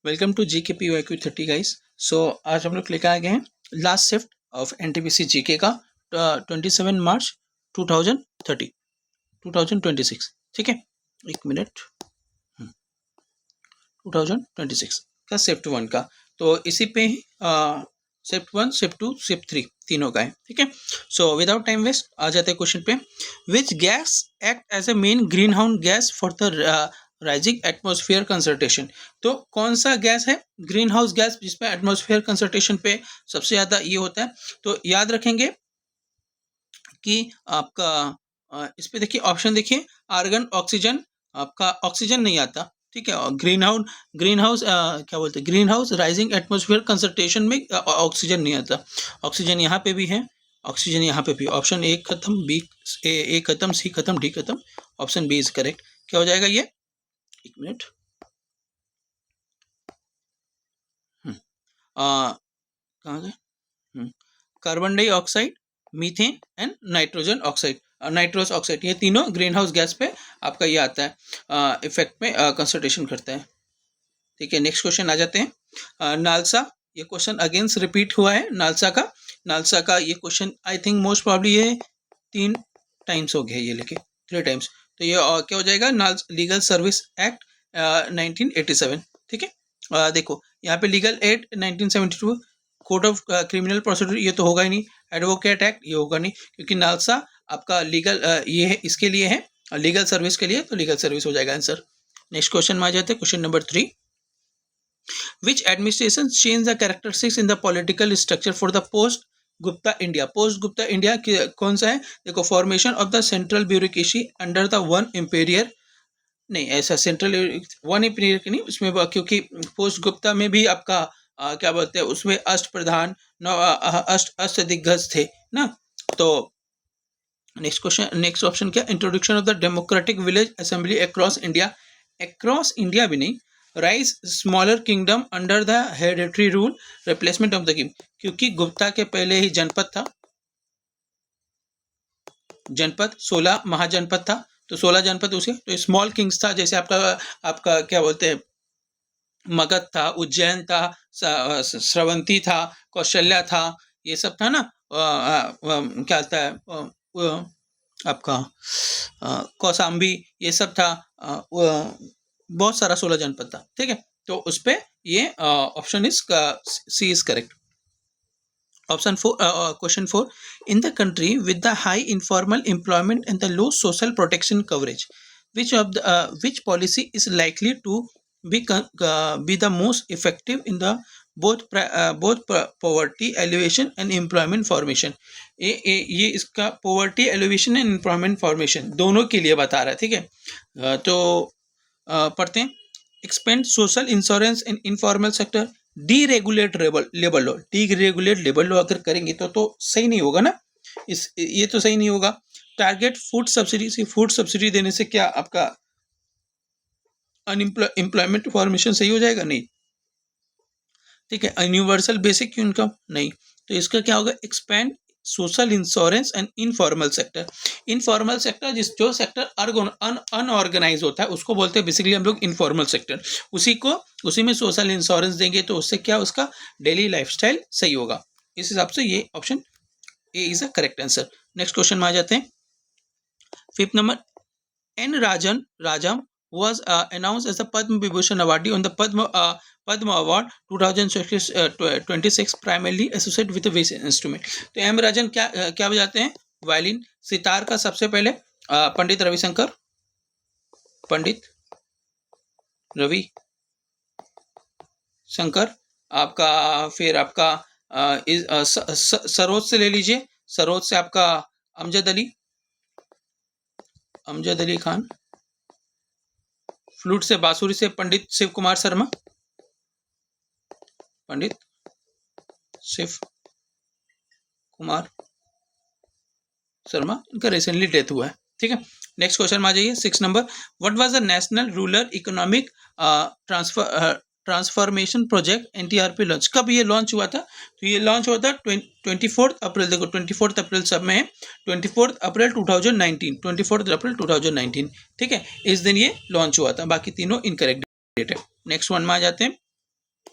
Welcome to जी के P Y Q 30 guys. सो आज हम लोग लेकर आ गए हैं last shift of NTPC GK का 27 मार्च 2030 2026। ठीक है, एक मिनट। 2026 का शिफ्ट वन का, तो इसी पे ही shift one, shift two, shift three तीनों का है। ठीक है, सो विदाउट टाइम वेस्ट आ जाते हैं क्वेश्चन पे। Which gas act as a main green house gas for the rising atmosphere concentration. तो कौन सा गैस है ग्रीन हाउस गैस जिसमें एटमॉस्फेयर कंसंट्रेशन पे सबसे ज़्यादा ये होता है? तो याद रखेंगे कि आपका इस पे देखिए, ऑप्शन देखिए, आर्गन, ऑक्सीजन। आपका ऑक्सीजन नहीं आता। ठीक है, और ग्रीन हाउस क्या बोलते हैं, green house rising atmosphere concentration में ऑक्सीजन नहीं आता। ऑक्सीजन यहाँ पे भी है, ऑक्सीजन यहाँ पे भी। ऑप्शन ए खत्म, बी ए खत्म, सी खत्म, डी खत्म, ऑप्शन बी इज करेक्ट। क्या हो जाएगा ये? एक मिनट। कहाँ गए? Carbon dioxide, methane and nitrogen oxide, nitrous oxide, ये तीनों ग्रीन हाउस गैस पे आपका ये आता है, इफेक्ट में कंसंट्रेशन करता है। ठीक है, नेक्स्ट क्वेश्चन आ जाते हैं। नालसा, ये क्वेश्चन अगेंस्ट रिपीट हुआ है नालसा का ये question I think most probably ये 3 टाइम्स हो गया, ये लेके 3 टाइम्स। तो ये क्या हो जाएगा? Legal service act 1987। ठीक है, देखो यहाँ पे legal aid 1972, code of criminal procedure ये तो होगा ही नहीं, एडवोकेट एक्ट ये होगा नहीं, क्योंकि नालसा आपका लीगल ये है, इसके लिए है, लीगल सर्विस के लिए, तो लीगल सर्विस हो जाएगा आंसर। नेक्स्ट क्वेश्चन में आ जाते हैं, question number 3। Which administration change the characteristics in the political structure for the post Gupta India? Post Gupta India कौन सा है? देखो, formation of the central bureaucracy under the one emperor, नहीं ऐसा सेंट्रल वन इम्पेरियर की नहीं उसमें, क्योंकि पोस्ट गुप्ता में भी आपका क्या बोलते हैं, उसमें अष्ट प्रधान, अष्ट दिग्गज थे ना। तो नेक्स्ट क्वेश्चन, नेक्स्ट ऑप्शन क्या? Introduction of the democratic village assembly across India भी नहीं, rise smaller kingdom under the hereditary rule, replacement of the king, क्योंकि गुप्ता के पहले ही जनपद था, जनपद 16 महाजनपद था, तो 16 जनपद उसे, तो स्मॉल किंग्स था, जैसे आपका क्या बोलते हैं, मगध था, उज्जैन था, श्रवंती था, कौशल्या था, ये सब था ना। क्या होता है आपका कौशाम्बी, ये सब था, बहुत सारा 16 जनपद था। ठीक है, तो उस पर ये option is C is correct. Option 4, question 4. In the country with the high informal employment and the low social protection coverage, which policy is likely to be the most effective in the both poverty alleviation and employment formation? ये इसका poverty alleviation and employment formation दोनों के लिए बता रहा है। ठीक है, तो पढ़ते हैं। एक्सपेंड सोशल इंश्योरेंस इन informal sector, deregulate labour law, deregulate labour law अगर करेंगे तो सही नहीं होगा ना, ये तो सही नहीं होगा। टारगेट फूड सब्सिडी, से फूड सब्सिडी देने से क्या आपका अनएम्प्लॉयमेंट फॉर्मेशन सही हो जाएगा? नहीं। ठीक है, यूनिवर्सल बेसिक इनकम नहीं, तो इसका क्या होगा? Expand social insurance and informal sector, जो सेक्टर अनऑर्गेनाइज होता है उसको बोलते हैं बेसिकली हम लोग इनफॉर्मल सेक्टर। उसी में सोशल इंश्योरेंस देंगे तो उससे क्या, उसका डेली लाइफस्टाइल सही होगा। इस हिसाब से ये option A is a correct answer. Next question में आ जाते हैं। 5th नंबर, N Rajam was announced as the Padma Vibhushan awardee on the Padma Award 2026, primarily associated with the which instrument? तो एम राजन क्या बजाते हैं? वायलिन। सितार का सबसे पहले पंडित रवि शंकर आपका, फिर आपका सरोज से ले लीजिए, सरोज से आपका अमजद अली खान, फ्लूट से बांसुरी से पंडित शिव कुमार शर्मा, पंडित शिव कुमार शर्मा, इनका रिसेंटली डेथ हुआ है। ठीक है, नेक्स्ट क्वेश्चन में आ जाइए। 6 number, what was the national rural economic transformation project NTRP launch? कब ये लॉन्च हुआ था? तो ये लॉन्च हुआ था 24 अप्रैल, देखो 24 अप्रैल सब में है, 24 अप्रैल 2019। ठीक है, इस दिन ये लॉन्च हुआ था, बाकी तीनों इनकरेक्ट डेट है। नेक्स्ट वन में आ जाते हैं।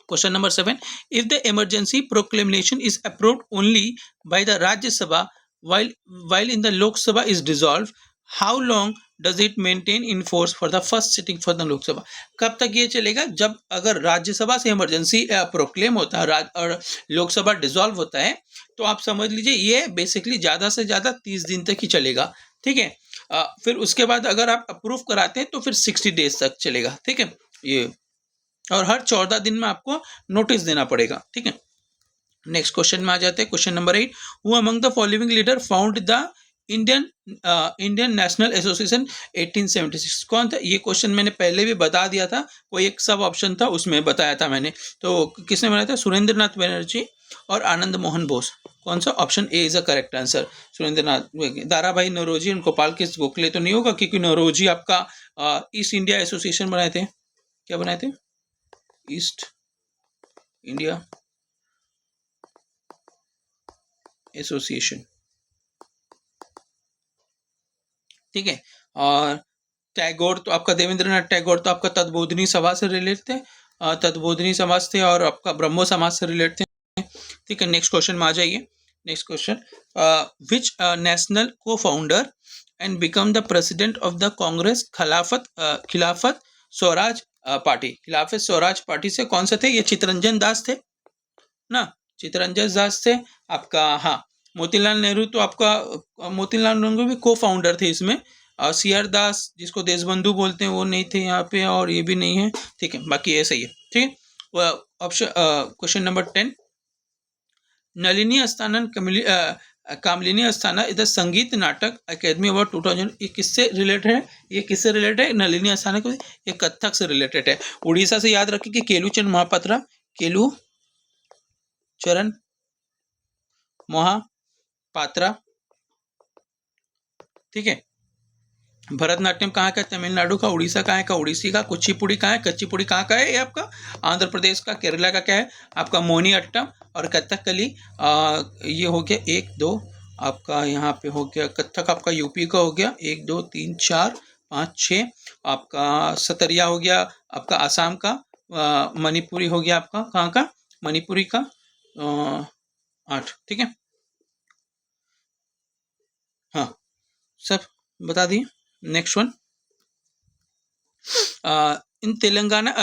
Question number 7, if the emergency proclamation is approved only by the Rajya Sabha while in the Lok Sabha is dissolved, how long does it maintain in force for the first sitting for the Lok Sabha? कब तक ये चलेगा? जब अगर राज्यसभा से emergency proclaim होता है और लोकसभा डिसॉल्व होता है, तो आप समझ लीजिए ये बेसिकली ज़्यादा से ज़्यादा 30 दिन तक ही चलेगा, ठीक है। फिर उसके बाद अगर आप अप्रूव कराते हैं तो फिर 60 डेज तक चलेगा, ठीक है ये, और हर 14 दिन में आपको नोटिस देना पड़ेगा, ठीक है। नेक्स्ट क्वेश्चन में आ जाते हैं, question number 8, who among the following leader found the Indian national association 1876? कौन था? ये क्वेश्चन मैंने पहले भी बता दिया था, कोई एक सब ऑप्शन था उसमें बताया था मैंने। तो किसने बनाया था? सुरेंद्रनाथ बनर्जी और आनंद मोहन बोस। कौन सा? Option A is a correct answer, Surendranath. Dadabhai Naoroji और गोपाल कृष्ण गोखले तो नहीं होगा, क्योंकि नौरोजी आपका ईस्ट इंडिया एसोसिएशन बनाए थे। क्या बनाए थे? ईस्ट इंडिया एसोसिएशन, ठीक है। और टैगोर तो आपका, देवेंद्रनाथ टैगोर तो आपका तत्बोधिनी सभा से रिलेटेड थे, तत्बोधिनी समाज थे, और आपका ब्रह्मो समाज से रिलेटेड थे, ठीक है। नेक्स्ट क्वेश्चन में आ जाइए। नेक्स्ट क्वेश्चन, विच नेशनल को founder and become the president of the Congress खिलाफत स्वराज पार्टी? खिलाफत स्वराज पार्टी से कौन से थे? ये चित्तरंजन दास थे ना, चित्तरंजन दास थे आपका। हाँ, मोतीलाल नेहरू तो आपका, मोतीलाल नेहरू भी को फाउंडर थे इसमें। सी आर दास जिसको देशबंधु बोलते हैं वो नहीं थे यहाँ पे, और ये भी नहीं है, ठीक है। बाकी ये सही है, ठीक है। Option question number 10, Nalini Asthana Kamalini Asthana इधर संगीत नाटक अकेडमी अवार्ड 2000, ये किससे रिलेटेड है? ये किससे रिलेटेड है? नलिनी अस्थाना को, ये कथक से रिलेटेड है। उड़ीसा से याद रखिए कि केलुचंद महापात्रा, केलू चरण महापात्रा, ठीक है। भरतनाट्यम कहाँ का? तमिलनाडु का। उड़ीसा कहाँ का? उड़ीसी का। कुचिपुड़ी कहाँ है? कच्चीपुड़ी कहाँ का है? ये आपका आंध्र प्रदेश का। केरला का क्या है? आपका मोहिनी अट्टम। और कथकली ये हो गया 1 2, आपका यहाँ पे हो गया कथक, आपका यूपी का हो गया 1 2 3 4 5 6, आपका सतरिया हो गया आपका आसाम का। मणिपुरी हो गया आपका कहाँ का? मणिपुरी का 8, ठीक है। हाँ, सब बता दिए। Next one, in Telangana,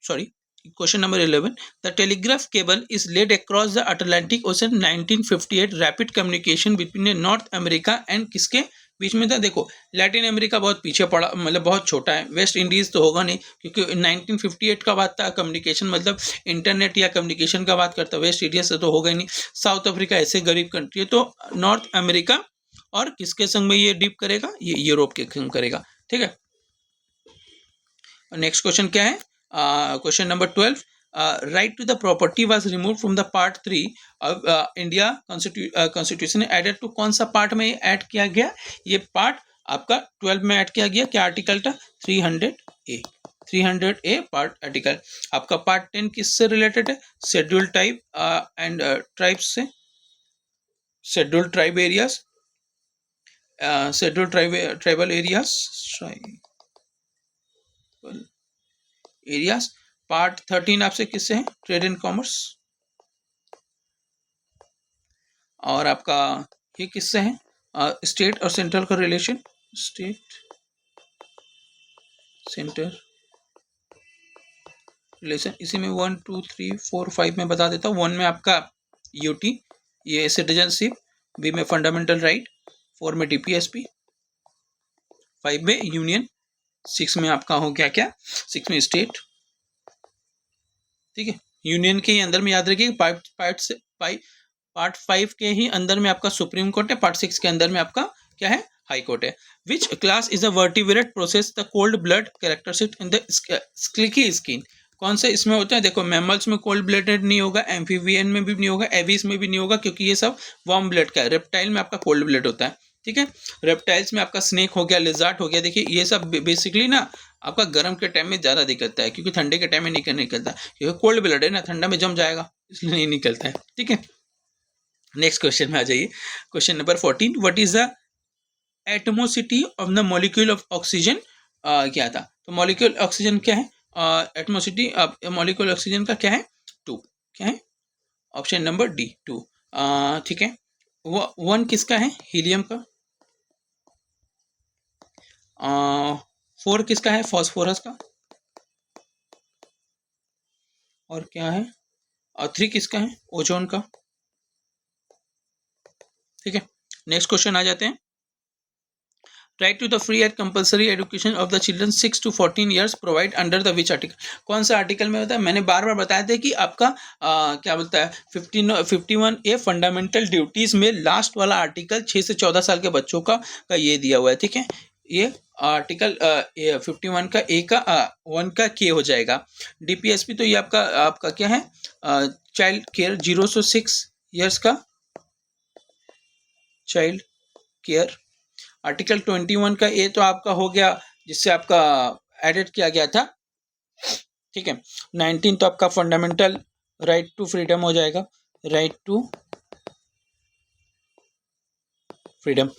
sorry, question number 11, the telegraph cable is laid across the Atlantic Ocean 1958, rapid communication between North America and किसके बीच में था? देखो, लैटिन अमेरिका बहुत पीछे पड़ा, मतलब बहुत छोटा है। वेस्ट इंडीज तो होगा नहीं, क्योंकि 1958 का बात था। कम्युनिकेशन मतलब इंटरनेट या कम्युनिकेशन का बात करता, वेस्ट इंडीज से तो होगा ही नहीं। साउथ अफ्रीका ऐसे गरीब कंट्री है, तो नॉर्थ अमेरिका और किसके संग में ये डीप करेगा? ये यूरोप के संग करेगा, ठीक है। नेक्स्ट क्वेश्चन क्या है? Question number 12, right to the property was remove from the part 3 of India constitution, added to कौन सा पार्ट में ऐड किया गया? ये पार्ट आपका 12 में ऐड किया गया। क्या आर्टिकल था? 300A part article. आपका पार्ट 10 किससे रिलेटेड है? शेड्यूल टाइप एंड ट्राइब्स से, schedule tribe areas, schedule tribal areas, areas. Part 13 आपसे किससे है? Trade and commerce. और आपका ये किससे है? स्टेट और सेंट्रल का रिलेशन, स्टेट सेंटर रिलेशन। इसी में 1 2 3 4 5 में बता देता हूँ। 1 में आपका यूटी, ये सिटीजनशिप। बी में फंडामेंटल राइट। 4 में डीपीएसपी। 5 में यूनियन। 6 में आपका हो गया क्या? 6 में स्टेट, ठीक है। यूनियन के ही अंदर में याद रखिए पार्ट 5 के ही अंदर में आपका सुप्रीम कोर्ट है। पार्ट 6 के अंदर में आपका क्या है? हाई कोर्ट है। Which class is a vertebrate process the cold blood characteristic in the scaly skin? कौन से इसमें होते हैं? देखो, मैमल्स में कोल्ड ब्लडेड नहीं होगा, एम्फीबियन में भी नहीं होगा, एविस में भी नहीं होगा, क्योंकि ये सब वार्म ब्लड का है। रेप्टाइल में आपका कोल्ड ब्लड होता है, ठीक है। रेप्टाइल्स में आपका स्नेक हो गया, लिजार्ड हो गया। देखिए, ये सब बेसिकली ना आपका गर्म के टाइम में ज़्यादा निकलता है, क्योंकि ठंडे के टाइम में नहीं निकलता, क्योंकि कोल्ड ब्लड है ना, ठंडा में जम जाएगा, इसलिए नहीं निकलता है, ठीक है। नेक्स्ट क्वेश्चन में आ जाइए। Question number 14, what is the एटमोसिटी of the molecule of oxygen? क्या था? तो मॉलिक्यूल ऑक्सीजन क्या है? एटमॉसिटी मॉलिक्यूल ऑक्सीजन का क्या है? 2। क्या है? Option number D 2। ठीक है। 1 किसका है? हीलियम का। 4 किसका है? फॉस्फोरस का। और क्या है? 3 किसका है? ओजोन का। ठीक है, नेक्स्ट क्वेश्चन आ जाते हैं। Right to the free and compulsory education of the children 6 to 14 years provide under the which article? कौन सा आर्टिकल में होता है? मैंने बार बार बताया था कि आपका क्या बोलता है 51A फंडामेंटल ड्यूटीज में लास्ट वाला आर्टिकल 6 से 14 साल के बच्चों का ये दिया हुआ है। ठीक है, ये आर्टिकल 51 का ए का 1 का के हो जाएगा। डीपीएसपी तो ये आपका आपका क्या है? चाइल्ड केयर 0 से 6 ईयर्स का चाइल्ड केयर। आर्टिकल 21 का ए तो आपका हो गया जिससे आपका एडिट किया गया था। ठीक है, 19 तो आपका फंडामेंटल राइट टू फ्रीडम हो जाएगा, राइट टू फ्रीडम।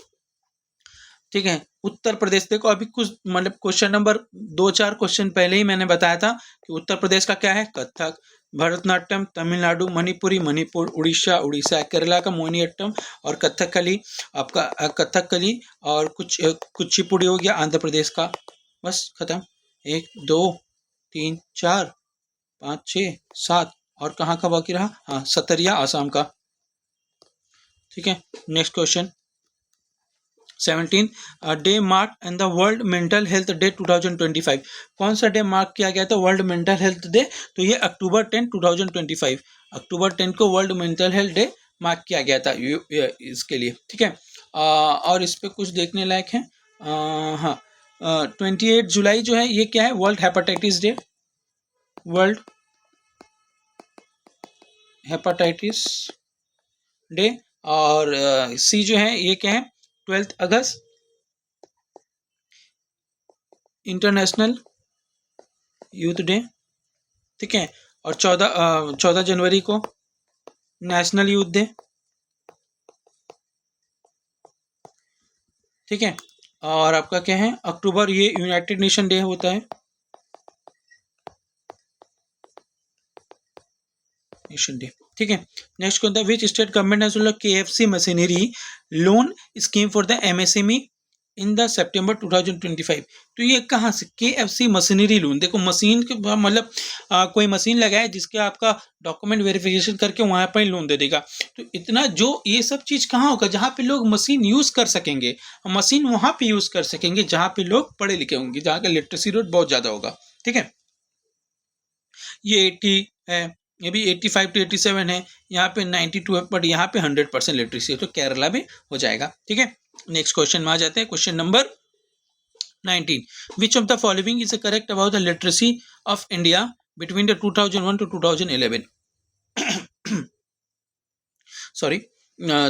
ठीक है, उत्तर प्रदेश देखो अभी कुछ मतलब क्वेश्चन नंबर 2-4 क्वेश्चन पहले ही मैंने बताया था कि उत्तर प्रदेश का क्या है? कथक, भरतनाट्यम, तमिलनाडु, मणिपुरी मणिपुर, उड़ीसा उड़ीसा, केरला का मोहिनीअट्टम और कथकली आपका कथकली और कुचिपुड़ी हो गया आंध्र प्रदेश का। बस खत्म। 1 2 3 4 5 6 7 और कहाँ का बाकी रहा? हाँ, सतरिया आसाम का। ठीक है, next question 17 day mark and the world mental health day 2025। कौन सा डे मार्क किया गया था वर्ल्ड मेंटल हेल्थ डे? तो ये अक्टूबर 10 2025, अक्टूबर 10 को world mental health day mark किया गया था इसके लिए। ठीक है, और इस पे कुछ देखने लायक है। हाँ, 28 जुलाई जो है ये क्या है? World hepatitis day, world hepatitis day. और सी जो है ये क्या है? 12 अगस्त इंटरनेशनल यूथ डे। ठीक है, और 14 जनवरी को नेशनल यूथ डे। ठीक है, और आपका क्या है? अक्टूबर ये यूनाइटेड नेशन डे होता है, नेशन डे। ठीक है, नेक्स्ट कौन था? Which state government has rolled KFC machinery loan scheme for the MSME in the September 2025। तो ये कहाँ से? KFC machinery loan. देखो मशीन के मतलब कोई मशीन लगाए जिसके आपका डॉक्यूमेंट वेरिफिकेशन करके वहाँ पर लोन दे देगा। तो इतना जो ये सब चीज़ कहाँ होगा? जहाँ पे लोग मशीन यूज़ कर सकेंगे, मशीन वहाँ पे यूज़ कर सकेंगे जहाँ पे लोग पढ़े लिखे होंगे, जहाँ का लिटरेसी रेट बहुत ज़्यादा होगा। ठीक है, ये 80 है, ये भी 85 to 87 है, यहाँ पे 92 है, बट यहाँ पे 100% लिटरेसी है, तो केरला में हो जाएगा। ठीक है, नेक्स्ट क्वेश्चन में आ जाते हैं। Question number 19, which of the following is correct about the literacy of India between the 2001 to 2011? Sorry,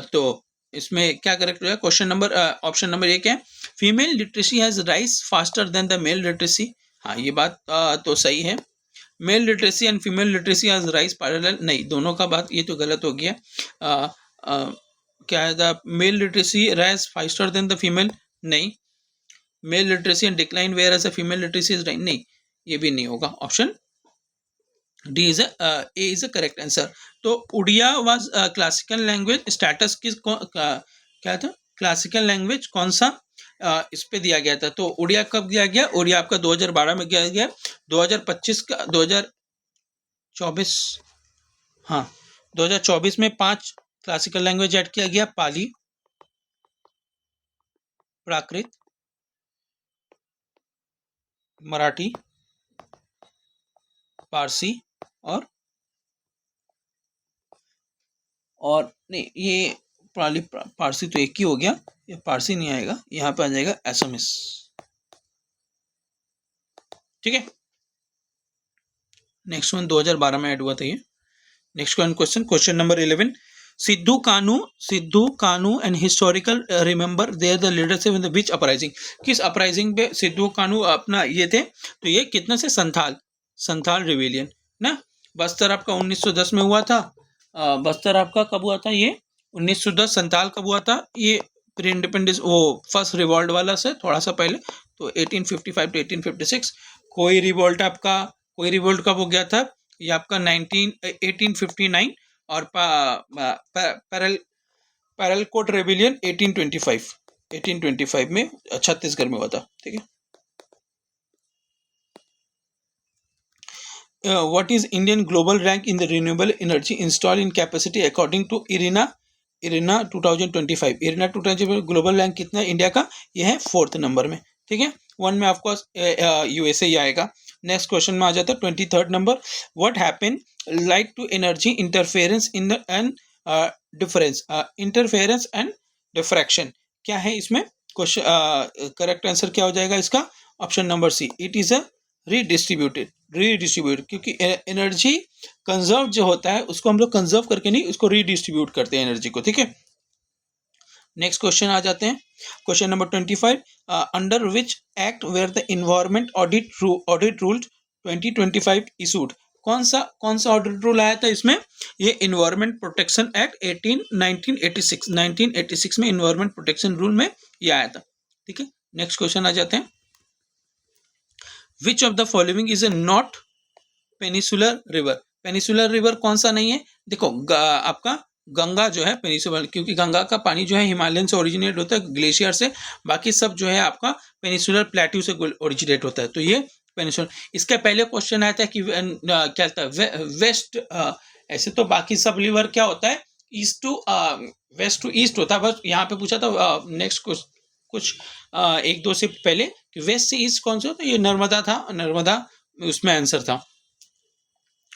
तो इसमें क्या करेक्ट होगा? क्वेश्चन नंबर ऑप्शन नंबर एक है female literacy has rise faster than the male literacy. हाँ, ये बात तो सही है। Male literacy and female literacy as rise parallel, नहीं, दोनों का बात ये तो गलत हो गया। क्या है? The male literacy rise faster than the female, नहीं। Male literacy and decline whereas a female literacy is rise, नहीं, ये भी नहीं होगा। Option D is a is a correct answer. तो Odia was classical language status किस क्या था? क्लासिकल लैंग्वेज कौन सा इस पे दिया गया था? तो उड़िया कब दिया गया? उड़िया आपका 2012 में दिया गया। 2025 का 2024, हाँ 2024 में 5 क्लासिकल लैंग्वेज ऐड किया गया, पाली, प्राकृत, मराठी, पारसी और नहीं, ये पारसी तो एक ही हो गया, ये पारसी नहीं आएगा, यहाँ पे आ जाएगा एसएमएस। ठीक है, नेक्स्ट वन 2012 में ऐड हुआ था ये। Next question, question number 11, Sidhu Kanhu and historical remember there the leadership in the which uprising? किस अपराइजिंग पे सिद्धू कानू अपना ये थे? तो ये कितना से? संथाल रिवेलियन ना। बस्तर आपका 1910 में हुआ था। बस्तर आपका कब हुआ था? ये 1910। संथाल कब हुआ था? ये प्री इंडिपेंडेंस वो फर्स्ट रिवॉल्ट वाला से थोड़ा सा पहले, तो 1855 to 1856। कोई रिवोल्ट आपका, कोई रिवोल्ट कब हो गया था, ये आपका 1859, और पैरल पैरलकोट रेबिलियन 1825 में छत्तीसगढ़ में हुआ था, ठीक है। What is Indian global rank in the renewable energy installed in capacity according to IRENA 2025? IRENA 2025 global rank कितना है इंडिया का, ये है 4th नंबर में, ठीक है। 1 में आपको यूएसए ही आएगा। नेक्स्ट क्वेश्चन में आ जाता है 23rd number, what happen light to energy interference in the and difference, interference and diffraction, क्या है इसमें क्वेश्चन, करेक्ट आंसर क्या हो जाएगा इसका, option number C, it is a redistribute, क्योंकि एनर्जी कंजर्व जो होता है उसको हम लोग कंजर्व करके नहीं, उसको रीडिस्ट्रीब्यूट करते हैं एनर्जी को, ठीक है। नेक्स्ट क्वेश्चन आ जाते हैं, question number 25, under which act were the environment audit rule 2025 issued, कौन सा ऑडिट रूल आया था इसमें, ये इन्वायरमेंट प्रोटेक्शन एक्ट 1986 में इन्वायरमेंट प्रोटेक्शन रूल में ये आया था, ठीक है। नेक्स्ट क्वेश्चन आ जाते हैं, which of the following is a not peninsular river, peninsular river कौन सा नहीं है, देखो आपका गंगा जो है पेनिसुलर, क्योंकि गंगा का पानी जो है हिमालयन से ओरिजिनेट होता है, ग्लेशियर से, बाकी सब जो है आपका पेनिसुलर प्लेट्यू से ओरिजिनेट होता है, तो ये पेनिसुलर। इसके पहले क्वेश्चन आया था कि क्या होता है वेस्ट, ऐसे तो बाकी सब रिवर क्या होता है east to west to east होता है, बस यहाँ पे पूछा था नेक्स्ट कुछ 1-2 से पहले कि वेस्ट से ईस्ट कौन सा, तो ये नर्मदा था, नर्मदा उसमें आंसर था।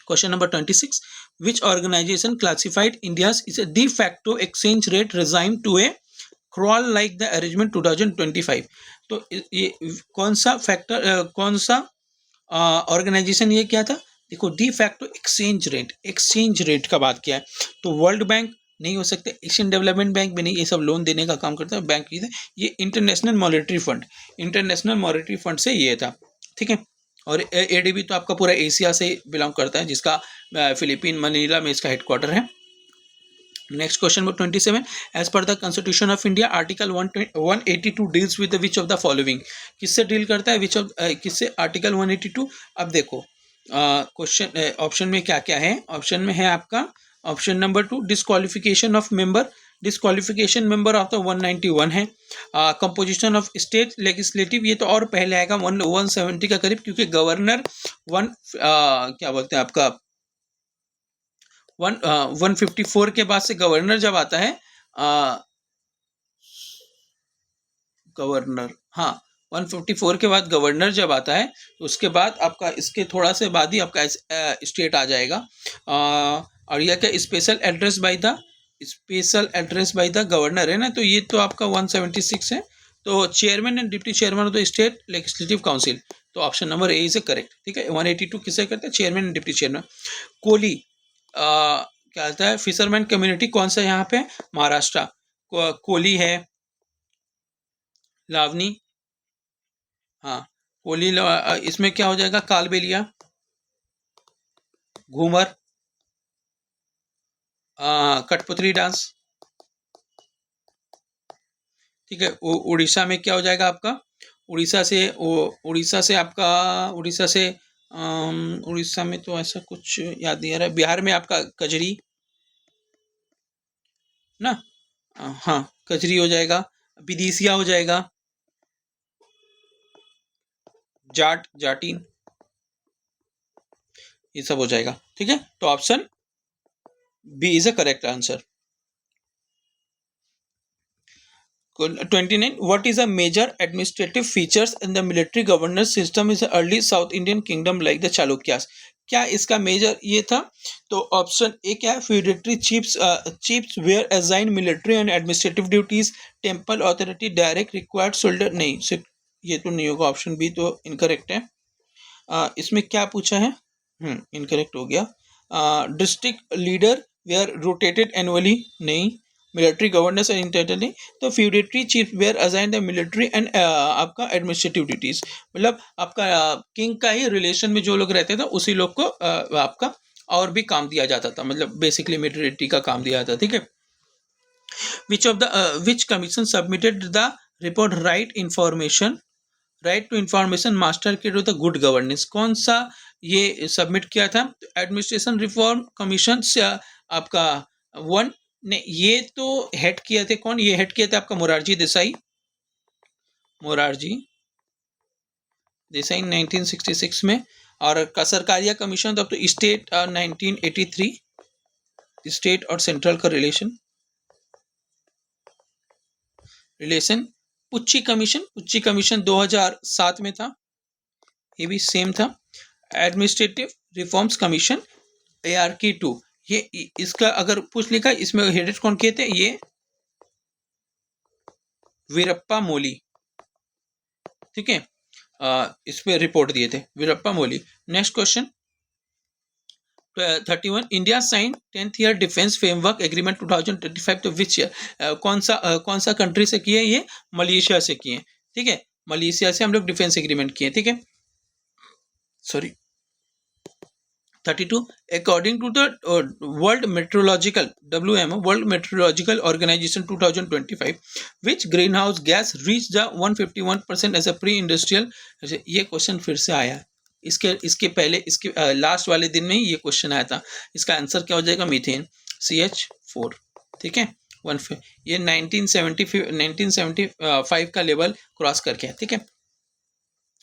Question number 26, which organisation classified India's is a de facto exchange rate regime to a crawl like the arrangement 2025, तो ये कौन सा ऑर्गेनाइजेशन ये क्या था, देखो डी फैक्टो एक्सचेंज रेट का बात किया है, तो वर्ल्ड बैंक नहीं हो सकते, एशियन डेवलपमेंट बैंक भी नहीं, ये सब लोन देने का काम करता है बैंक, ये इंटरनेशनल मॉनेटरी फंड से ये था, ठीक है। और एडीबी तो आपका पूरा एशिया से बिलोंग करता है, जिसका फिलीपीन मनीला में इसका हेडक्वार्टर है। Next question number 27, as per the constitution of India article 182 deals with which of the following, किससे डील करता है, किससे आर्टिकल 182, अब देखो क्वेश्चन ऑप्शन में क्या क्या है, ऑप्शन में है आपका option number 2 disqualification of member of the 191 है, कंपोजिशन ऑफ स्टेट लेजिस्लेटिव, ये तो और पहले आएगा 170 का करीब, क्योंकि गवर्नर क्या बोलते हैं आपका 154 के बाद से गवर्नर जब आता है, गवर्नर, हाँ 154 के बाद गवर्नर जब आता है, तो उसके बाद आपका इसके थोड़ा से बाद ही आपका स्टेट आ जाएगा, और यह क्या special address by the governor है ना, तो ये तो आपका 176 है, तो chairman and deputy chairman of the state legislative council, तो option number A is correct, ठीक है। 182 किसे करते हैं, चेयरमैन एंड डिप्टी चेयरमैन। कोली क्या होता है, फिशरमैन कम्युनिटी कौन सा यहाँ पे, महाराष्ट्र, कोली है, लावनी, हाँ कोली, इसमें क्या हो जाएगा, कालबेलिया, घूमर, कठपुतली डांस, ठीक है। उड़ीसा में क्या हो जाएगा आपका, उड़ीसा में तो ऐसा कुछ याद नहीं आ रहा है, बिहार में आपका कजरी ना, हाँ कजरी हो जाएगा, विदिशिया हो जाएगा, जाटीन, ये सब हो जाएगा, ठीक है। तो option B is a correct answer. 29, what is a major administrative features in the military governance system is the early South Indian kingdom like the Chalukyas, क्या इसका मेजर ये था, तो ऑप्शन ए क्या है, feudatory chiefs were assign military and administrative duties, temple authority direct required soldier, नहीं ये तो नहीं होगा, ऑप्शन बी तो इनकरेक्ट है। इसमें क्या पूछा है, इनकरेक्ट हो गया। District leader were rotated annually, नहीं। मिलिट्री गवर्नेंस एंड इंटरनली, तो feudatory chief were assign the military and आपका एडमिनिस्ट्रेटिव ड्यूटीज, मतलब आपका किंग का ही रिलेशन में जो लोग रहते थे उसी लोग को आपका और भी काम दिया जाता था, मतलब बेसिकली मिलिट्री का काम दिया जाता, ठीक है। Which commission submitted the report right right to information master key to the good governance, कौन सा ये सबमिट किया था? एडमिनिस्ट्रेशन रिफॉर्म कमीशन से आपका वन ने ये तो हेड किए थे, कौन ये हेड किए थे? आपका मोरारजी देसाई, मोरारजी देसाई 1966 में। और सरकारिया कमीशन तब तो स्टेट 1983, स्टेट और सेंट्रल का रिलेशन। पुच्ची कमीशन 2007 में था, ये भी सेम था। एडमिनिस्ट्रेटिव रिफॉर्म्स कमीशन ARK2, ये इसका अगर पूछ लिखा इसमें हेडेड कौन किए थे? ये वीरप्पा मोली, ठीक है, इस पे रिपोर्ट दिए थे Veerappa Moily. Next question 31, India sign 10th year defence framework agreement 2025 to which year? कौन सा कंट्री से किए? ये मलेशिया से किए, ठीक है, मलेशिया से हम लोग डिफेंस एग्रीमेंट किए, ठीक है, sorry. 32, according to the world meteorological WMO world meteorological organisation 2025 which green house gas reach the 151% as a pre industrial. ये क्वेश्चन फिर से आया, इसके पहले इसके लास्ट वाले दिन में ही ये क्वेश्चन आया था। इसका आंसर क्या हो जाएगा? मीथेन CH4, ठीक है, ये 1975 का लेवल क्रॉस करके है, ठीक है।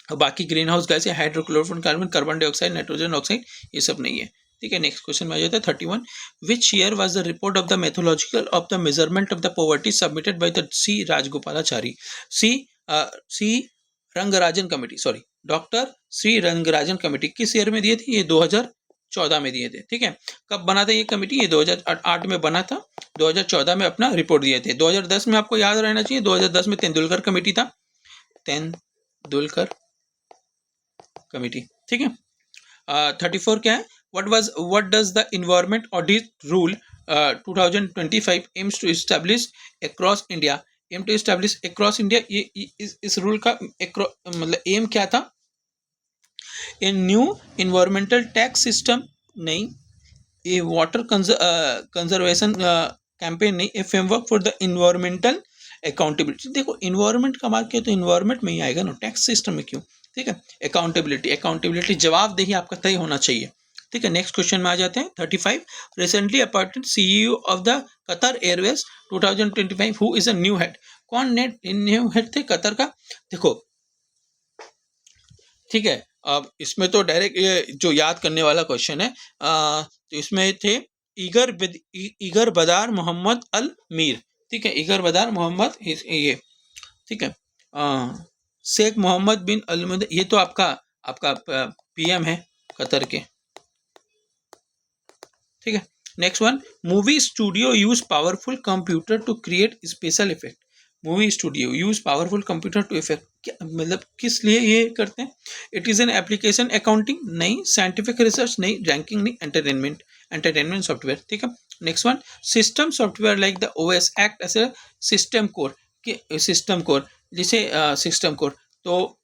बाकी ग्रीन हाउस गैस है hydrochlorofluorocarbon, carbon dioxide, nitrogen oxide, ये सब नहीं है, ठीक है। नेक्स्ट क्वेश्चन में आ जाता है 31, which year was the report of the methodological of the measurement of the poverty submitted by the C Rajagopalachari? C Rangarajan committee, sorry, doctor Shri Rangarajan committee किस ईयर में दिए थे? ये 2014 में दिए थे, ठीक है। कब बना था ये कमेटी? ये 2008 में बना था, 2014 में अपना रिपोर्ट दिए थे। 2010 में आपको याद रहना चाहिए, 2010 में तेंदुलकर कमेटी था, तेंदुलकर कमेटी, ठीक है। 34 क्या है? What does the environment audit rule 2025 aims to establish across India? Aim to establish across India, ये इस रूल का मतलब एम क्या था? A new environmental tax system नहीं, ए वाटर कंजर्वेशन कैंपेन नहीं, a framework for the environmental accountability. देखो environment का मार्क तो इन्वायरमेंट में ही आएगा ना, टैक्स सिस्टम में क्यों, ठीक है। अकाउंटेबिलिटी जवाबदेही आपका तय होना चाहिए, ठीक है। नेक्स्ट क्वेश्चन में आ जाते हैं 35, recently appointed CEO of the Qatar Airways 2025 who is a new head? कौन न्यू हेड थे कतर का? देखो, ठीक है, अब इसमें तो डायरेक्ट ये जो याद करने वाला क्वेश्चन है, तो इसमें थे ईगर बदार मोहम्मद अल मीर, ठीक है, ईगर बदार मोहम्मद, ये ठीक है, शेख मोहम्मद बिन अल, ये तो आपका PM है कतर के, ठीक है। Next one, movie studio use powerful computer to create special effect. Movie studio use powerful computer to effect, क्या मतलब किस लिए ये करते हैं? It is an application accounting नहीं, साइंटिफिक रिसर्च नहीं, रैंकिंग नहीं, एंटरटेनमेंट सॉफ्टवेयर, ठीक है। Next one, system software like the OS act as a system core, system core जिसे सिस्टम कोर, तो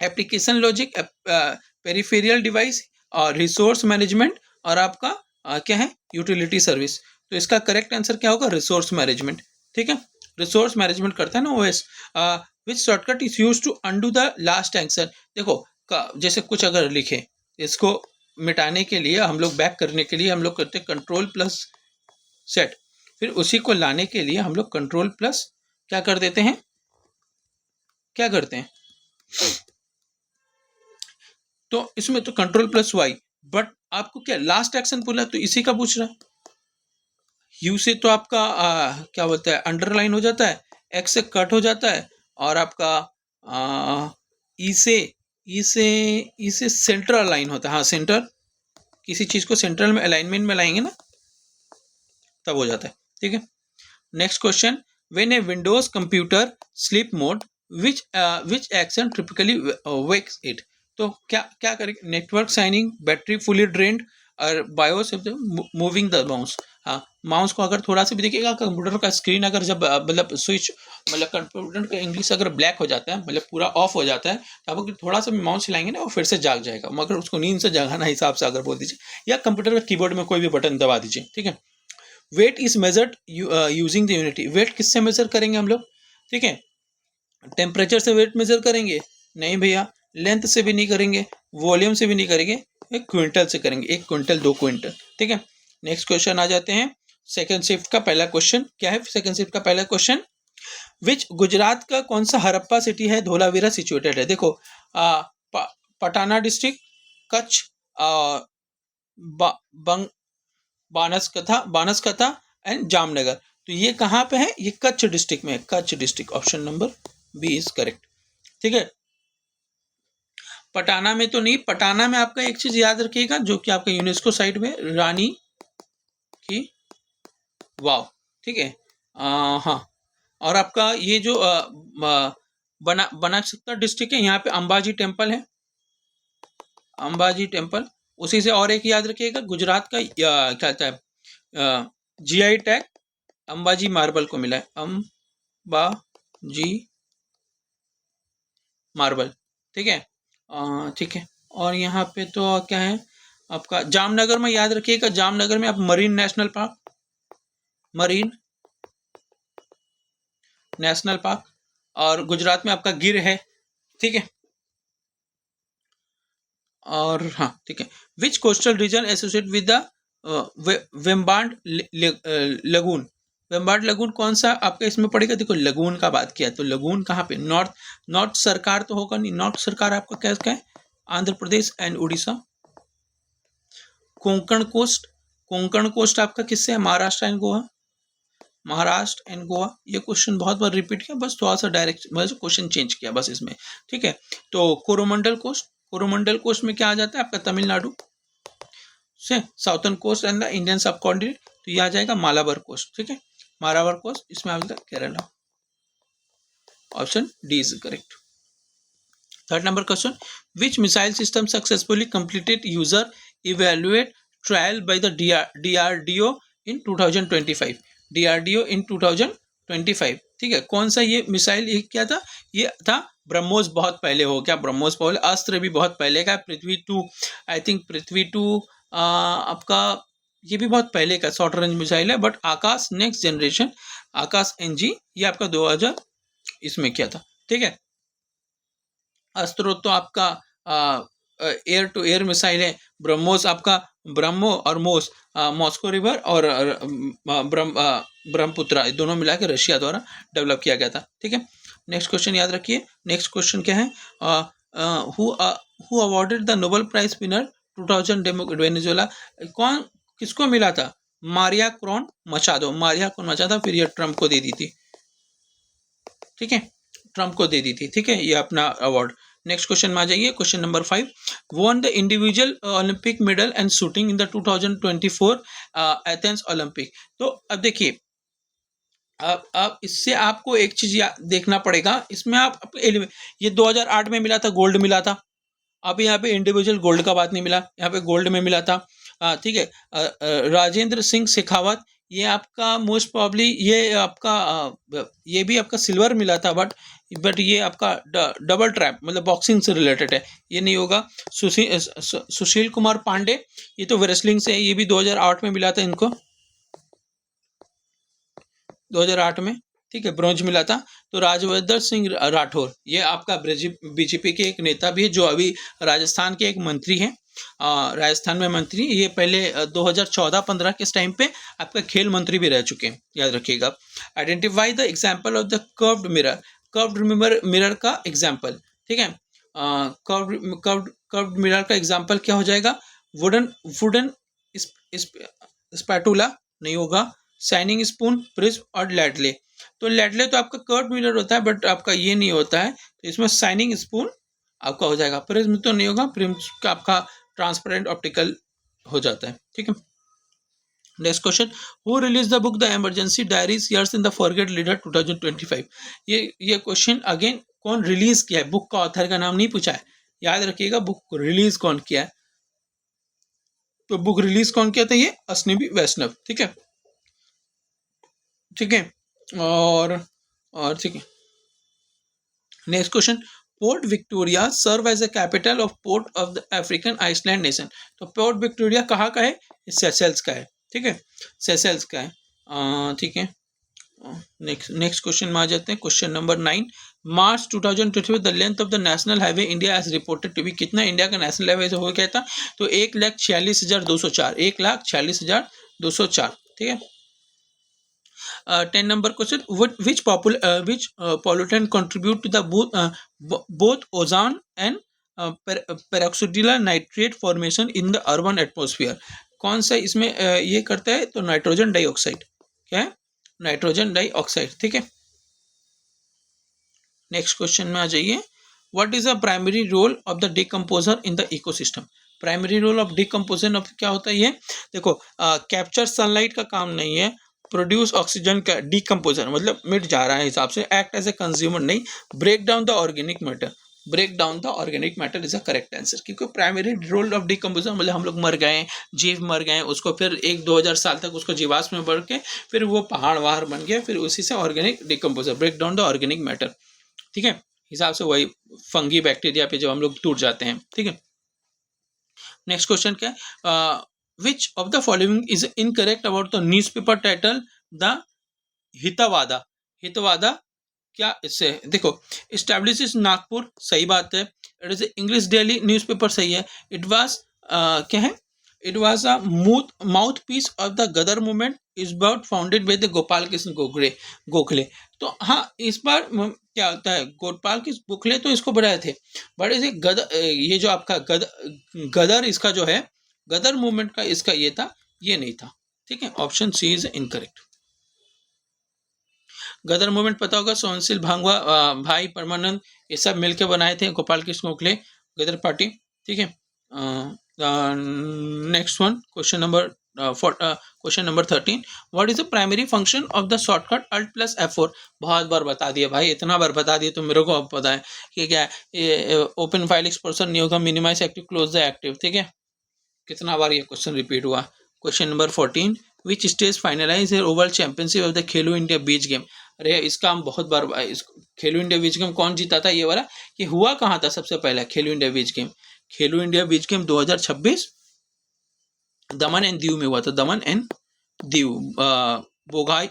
एप्लीकेशन लॉजिक, पेरिफेरियल डिवाइस और रिसोर्स मैनेजमेंट, और आपका क्या है? Utility service. तो इसका करेक्ट आंसर क्या होगा? रिसोर्स मैनेजमेंट, ठीक है, रिसोर्स मैनेजमेंट करता है ना OS। Which shortcut is use to undo the last answer? देखो जैसे कुछ अगर लिखे, इसको मिटाने के लिए हम लोग, बैक करने के लिए हम लोग करते हैं Ctrl+Z, फिर उसी को लाने के लिए हम लोग Ctrl+ क्या कर देते हैं, क्या करते हैं? तो इसमें तो Ctrl+Y, बट आपको क्या लास्ट एक्शन बोला, तो इसी का पूछ रहा। यू से तो आपका क्या बोलता है, अंडरलाइन हो जाता है, एक्स से कट हो जाता है, और आपका ई से सेंटर अलाइन होता है। हाँ, सेंटर, किसी चीज को सेंट्रल में अलाइनमेंट में लाएंगे ना, तब हो जाता है, ठीक है। Next question, when a Windows computer sleep mode which action typically wakes it? तो क्या करेंगे? Network signing, battery fully drained, और बायोस मूविंग द माउस। हाँ, माउस को अगर थोड़ा सा भी देखिएगा, कंप्यूटर का स्क्रीन अगर जब मतलब स्विच, मतलब कंप्यूटर का इंग्लिश अगर ब्लैक हो जाता है, मतलब पूरा ऑफ हो जाता है, तो आप थोड़ा सा भी माउस हिलाएंगे ना, वो फिर से जाग जाएगा, मगर उसको नींद से जगाना हिसाब से अगर बोल दीजिए, या कंप्यूटर का कीबोर्ड में कोई भी बटन दबा दीजिए, ठीक है। Weight is measured using the unity, weight किससे मेजर करेंगे हम लोग, ठीक है, टेम्परेचर से वेट मेजर करेंगे? नहीं भैया। लेंथ से भी नहीं करेंगे, वॉल्यूम से भी नहीं करेंगे, एक क्विंटल से करेंगे, 1 क्विंटल 2 क्विंटल। ठीक है, नेक्स्ट क्वेश्चन आ जाते हैं। सेकंड शिफ्ट का पहला क्वेश्चन क्या है? सेकंड शिफ्ट का पहला क्वेश्चन, विच गुजरात का कौन सा हड़प्पा सिटी है धोलावीरा सिचुएटेड है? देखो पटाना डिस्ट्रिक्ट, कच्छ, बा, बंग बानसकथा एंड जामनगर। तो ये कहाँ पे है? ये कच्छ डिस्ट्रिक्ट में है, Kutch district. Option number B is correct. ठीक है, पटाना में तो नहीं। पटाना में आपका एक चीज याद रखिएगा, जो कि आपका यूनेस्को साइट में रानी की वाव। ठीक है, हाँ। और आपका ये जो बनासकांठा डिस्ट्रिक्ट है, यहाँ पे अंबाजी टेम्पल है, अंबाजी टेम्पल। उसी से और एक याद रखिएगा, गुजरात का क्या कहता है जीआई टैग अंबाजी मार्बल को मिला है, अंबाजी मार्बल। ठीक है, ठीक है। और यहाँ पे तो क्या है आपका जामनगर में, याद रखिएगा जामनगर में आप marine national park, marine national park. और गुजरात में आपका गिर है। ठीक है, और हाँ ठीक है, which coastal region associate with the Vembanad lagoon? Vembanad lagoon कौन सा आपका इसमें पड़ेगा? देखो लगून का बात किया तो लगून कहाँ पे? नॉर्थ सरकार तो होगा नहीं, नॉर्थ सरकार आपका क्या है? Andhra Pradesh and Orissa. Konkan coast, Konkan coast आपका किससे है? Maharashtra and Goa, Maharashtra and Goa. ये क्वेश्चन बहुत बार रिपीट किया, बस थोड़ा सा डायरेक्ट बस क्वेश्चन चेंज किया बस इसमें। ठीक है, तो कोरोमंडल कोस्ट, कोरोमंडल कोस्ट में क्या आ जाता है आपका? तमिलनाडु से southern coast and the Indian सब कॉन्टिनेंट। तो ये आ जाएगा मालाबार कोस्ट। ठीक है, मालाबार कोस्ट, इसमें आ जाता है Kerala. Option D is correct. Third number question, which missile system successfully completed user evaluate trial by the DRDO in 2025? DRDO इन 2025। ठीक है, कौन सा ये मिसाइल ये क्या था? ये था ब्रह्मोस। बहुत पहले हो गया ब्रह्मोस, पहले अस्त्र भी बहुत पहले का। पृथ्वी 2, आई थिंक पृथ्वी 2 आपका ये भी बहुत पहले का शॉर्ट रेंज मिसाइल है। But Akash next generation, Akash NG, ये आपका 2000 इसमें किया था। ठीक है, अस्त्र तो आपका एयर टू एयर मिसाइल है। ब्रह्मोस आपका ब्रह्मो और मोस, मॉस्को रिवर और ब्रह्मपुत्रा, दोनों मिला के रशिया द्वारा डेवलप किया गया था। ठीक है, नेक्स्ट क्वेश्चन याद रखिए। नेक्स्ट क्वेश्चन क्या है? Who awarded the Nobel prize winner 2000 Venezuela? कौन किसको मिला था? Maria Corina Machado, Maria Corina Machado. फिर ये ट्रम्प को दे दी थी। ठीक है, ट्रम्प को दे दी थी। ठीक है, ये अपना अवार्ड। नेक्स्ट क्वेश्चन में आ जाइए, question number 5, won the individual Olympic medal and shooting in the 2024 Athens Olympic? तो अब देखिए, अब इससे आपको एक चीज देखना पड़ेगा। इसमें आप ये 2008 में मिला था, गोल्ड मिला था। अब यहाँ पे इंडिविजुअल गोल्ड का बात नहीं मिला, यहाँ पे गोल्ड में मिला था। ठीक है, राजेंद्र सिंह शेखावत, ये आपका मोस्ट प्रॉब्ली ये आपका ये भी आपका सिल्वर मिला था। बट ये आपका डबल ट्रैप, मतलब बॉक्सिंग से रिलेटेड है, ये नहीं होगा। सुशील कुमार पांडे, ये तो रेसलिंग से है, ये भी 2008 में मिला था इनको, 2008 में। ठीक है, ब्रॉन्ज मिला था। तो राजवर्धन सिंह राठौर, ये आपका बीजेपी के एक नेता भी है, जो अभी राजस्थान के एक मंत्री हैं। राजस्थान में मंत्री, ये पहले 2014-15 के टाइम पे आपका खेल मंत्री भी रह चुके हैं, याद रखिएगा। Identify the example of the curved mirror, curved mirror का एग्जाम्पल। ठीक है, कर्व्ड मिरर का एग्जाम्पल क्या हो जाएगा? वुडन स्पैटुला नहीं होगा, शाइनिंग स्पून, प्रिज्म और लैडले। तो लैडले तो आपका कर्व मिरर होता है, बट आपका ये नहीं होता है, तो इसमें शाइनिंग स्पून आपका हो जाएगा। प्रिज्म तो नहीं होगा, प्रिज्म का आपका ट्रांसपेरेंट ऑप्टिकल हो जाता है। ठीक है, next question, who release the book the emergency diaries years in the forget leader 2025? ये क्वेश्चन अगेन, कौन रिलीज किया है? बुक का ऑथर का नाम नहीं पूछा है, याद रखिएगा बुक रिलीज कौन किया है। तो बुक रिलीज कौन किया था? ये अश्निवी वैष्णव। ठीक है, ठीक है, और ठीक है, next question, Port Victoria serve as a capital of port of the African island nation? तो पोर्ट विक्टोरिया कहाँ का है? सेशेल्स का है। ठीक है, सेशेल्स का है। ठीक है, नेक्स्ट क्वेश्चन में आ जाते हैं, question number 9, March 2023 the length of the national highway India as reported to be, कितना इंडिया का नेशनल हाईवे हो गया था, तो 1,46,204, 1,46,204, ठीक है। 10 number question, which pollutant contribute to the both ozone and peroxidyl nitrate formation in the urban atmosphere, कौन सा इसमें ये करता है, तो नाइट्रोजन डाइऑक्साइड, क्या है, नाइट्रोजन डाइऑक्साइड, ठीक है। नेक्स्ट क्वेश्चन में आ जाइए, what is the primary role of the decomposer in the ecosystem, primary role of decomposition of क्या होता है ये, देखो कैप्चर सनलाइट का काम नहीं है, प्रोड्यूस ऑक्सीजन का डिकम्पोजर मतलब मिट जा रहा है हिसाब से, एक्ट एज ए कंज्यूमर नहीं, break down the organic matter, break down the organic matter is a correct answer, क्योंकि प्राइमरी रोल ऑफ डिकम्पोजर मतलब हम लोग मर गए, जीव मर गए, उसको फिर 1-2 हज़ार साल तक उसको जीवाश्म में बढ़ के फिर वो पहाड़ वहाड़ बन गया, फिर उसी से organic decomposer, break down the organic matter, ठीक है, हिसाब से वही फंगी बैक्टीरिया पे जब हम लोग टूट जाते हैं, ठीक है। नेक्स्ट क्वेश्चन क्या है, which of the following is incorrect about the newspaper title the Hitavada, Hitavada क्या इससे, देखो इस्टेब्लिश नागपुर सही बात है, it is English daily newspaper सही है, इट वाज क्या है, it was a mouthpiece of the Ghadar movement, is bird founded by the Gopal Krishna Gokhale, तो हाँ इस बार क्या होता है, गोपाल कृष्ण गोखले तो इसको बनाए थे, बट इसे ये जो आपका गदर इसका जो है, गदर मूवमेंट का इसका ये था, ये नहीं था, ठीक है, option C is incorrect. Ghadar movement पता होगा, सोनसिल भांगवा भाई परमानंद ये सब मिलकर बनाए थे, गोपाल कृष्ण गोखले गदर पार्टी, ठीक है। Next one question number 13, what is the primary function of the shortcut alt plus F4, बहुत बार बता दिया भाई, इतना बार बता दिया तो मेरे को अब पता है कि क्या है, ओपन फाइल एक्सपोर्शन नहीं होगा, minimise active close the active, ठीक है, कितना बार ये क्वेश्चन रिपीट हुआ। Question number 14, which stage finalise overall championship of the Khelo India beach game, अरे इसका हम बहुत बार, खेलो इंडिया बीच गेम कौन जीता था ये वाला, कि हुआ कहाँ था सबसे पहला खेलो India beach game, Khelo India beach game 2026 Daman and Diu में हुआ था, दमन एंड दीव, भोगला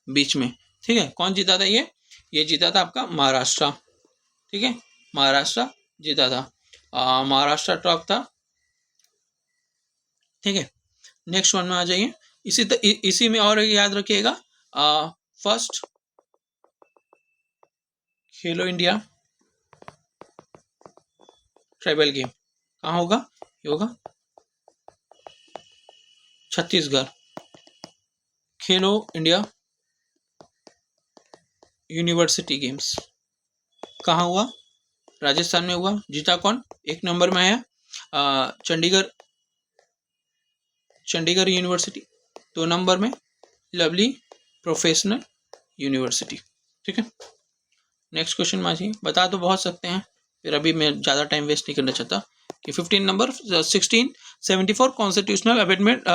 बीच में, ठीक है, कौन जीता था ये जीता था आपका महाराष्ट्र, ठीक है, महाराष्ट्र जीता था, महाराष्ट्र ट्रॉप था, ठीक है। नेक्स्ट वन में आ जाइए, इसी में और याद रखिएगा, फर्स्ट खेलो इंडिया ट्राइबल गेम कहाँ होगा, ये होगा छत्तीसगढ़, खेलो इंडिया यूनिवर्सिटी गेम्स कहाँ हुआ, राजस्थान में हुआ, जीता कौन, एक नंबर में है चंडीगढ़ यूनिवर्सिटी, 2 नंबर में लवली प्रोफेशनल यूनिवर्सिटी, ठीक है। नेक्स्ट क्वेश्चन में आइए, बता तो बहुत सकते हैं, फिर अभी मैं ज़्यादा टाइम वेस्ट नहीं करना चाहता, कि 15 number 1674 constitutional amendment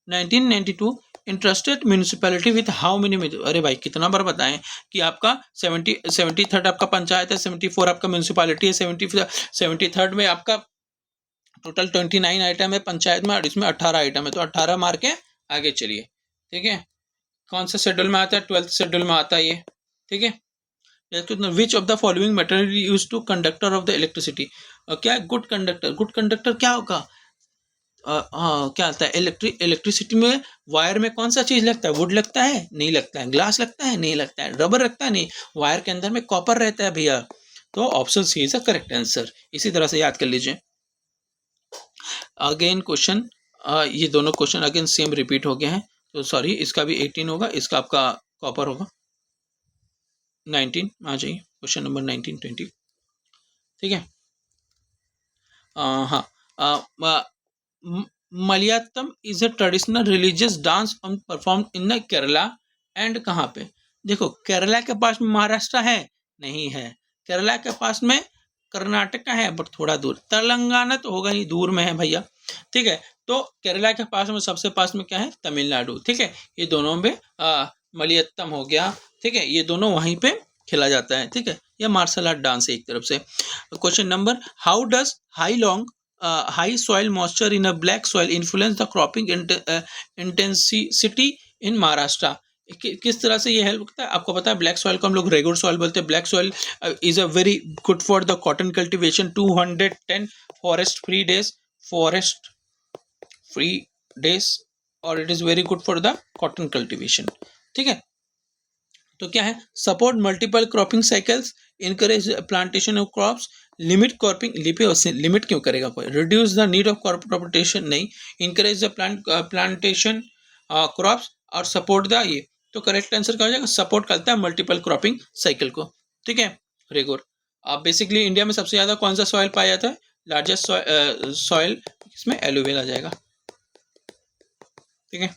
1992 interested municipality with how many, अरे भाई कितना बार बताएं कि आपका 73 आपका पंचायत है, 74 आपका म्यूनिसिपैलिटी है, 73 में आपका टोटल 29 आइटम है पंचायत में, और इसमें 18 आइटम है, तो 18 मार के आगे चलिए, ठीक है। कौन सा शेड्यूल में आता है, 12th शेड्यूल में आता है ये, ठीक है। Which of the following material use to conductor of the electricity, क्या गुड कंडक्टर क्या होगा, क्या आता है, इलेक्ट्रिसिटी में वायर में कौन सा चीज लगता है, वुड लगता है, नहीं लगता है, ग्लास लगता है, नहीं लगता है, रबर लगता है, नहीं, वायर के अंदर में कॉपर रहता है भैया, तो option C is a correct answer, इसी तरह से याद कर लीजिए। अगेन क्वेश्चन, ये दोनों क्वेश्चन अगेन सेम रिपीट हो गए हैं, तो सॉरी, इसका भी 18 होगा, इसका आपका कॉपर होगा 19, आ जाइए क्वेश्चन नंबर 19, 20, ठीक है। हाँ, Malayalam is a traditional religious dance perform in the Kerala and कहाँ पे, देखो केरला के पास में महाराष्ट्र है, नहीं है, केरला के पास में कर्नाटक है बट थोड़ा दूर, तेलंगाना तो होगा नहीं, दूर में है भैया, ठीक है, तो केरला के पास में सबसे पास में क्या है, तमिलनाडु, ठीक है, ये दोनों में मलयालम हो गया, ठीक है, ये दोनों वहीं पे खेला जाता है, ठीक है, यह मार्शल आर्ट डांस है एक तरफ से। Question number, how does high soil moisture in a black soil influence the cropping intensity इन महाराष्ट्र। किस तरह से ये हेल्प करता है आपको पता है? ब्लैक सॉइल को हम लोग रेगुलर सॉइल बोलते हैं। Black soil is a very good for the cotton cultivation. 210 forest free days और it is very good for the cotton cultivation. ठीक है, तो क्या है? Support multiple cropping cycles, encourage plantation of crops, limit cropping. Limit क्यों करेगा कोई? Reduce the need of crop rotation नहीं, इनकरेज द प्लांटेशन क्रॉप्स और सपोर्ट द ये। तो करेक्ट आंसर क्या हो जाएगा? सपोर्ट करता है मल्टीपल क्रॉपिंग साइकिल को। ठीक है, रेगुर। बेसिकली इंडिया में सबसे ज्यादा कौन सा सॉइल पाया जाता है? लार्जेस्ट सॉइल इसमें एलुवियल आ जाएगा। ठीक है,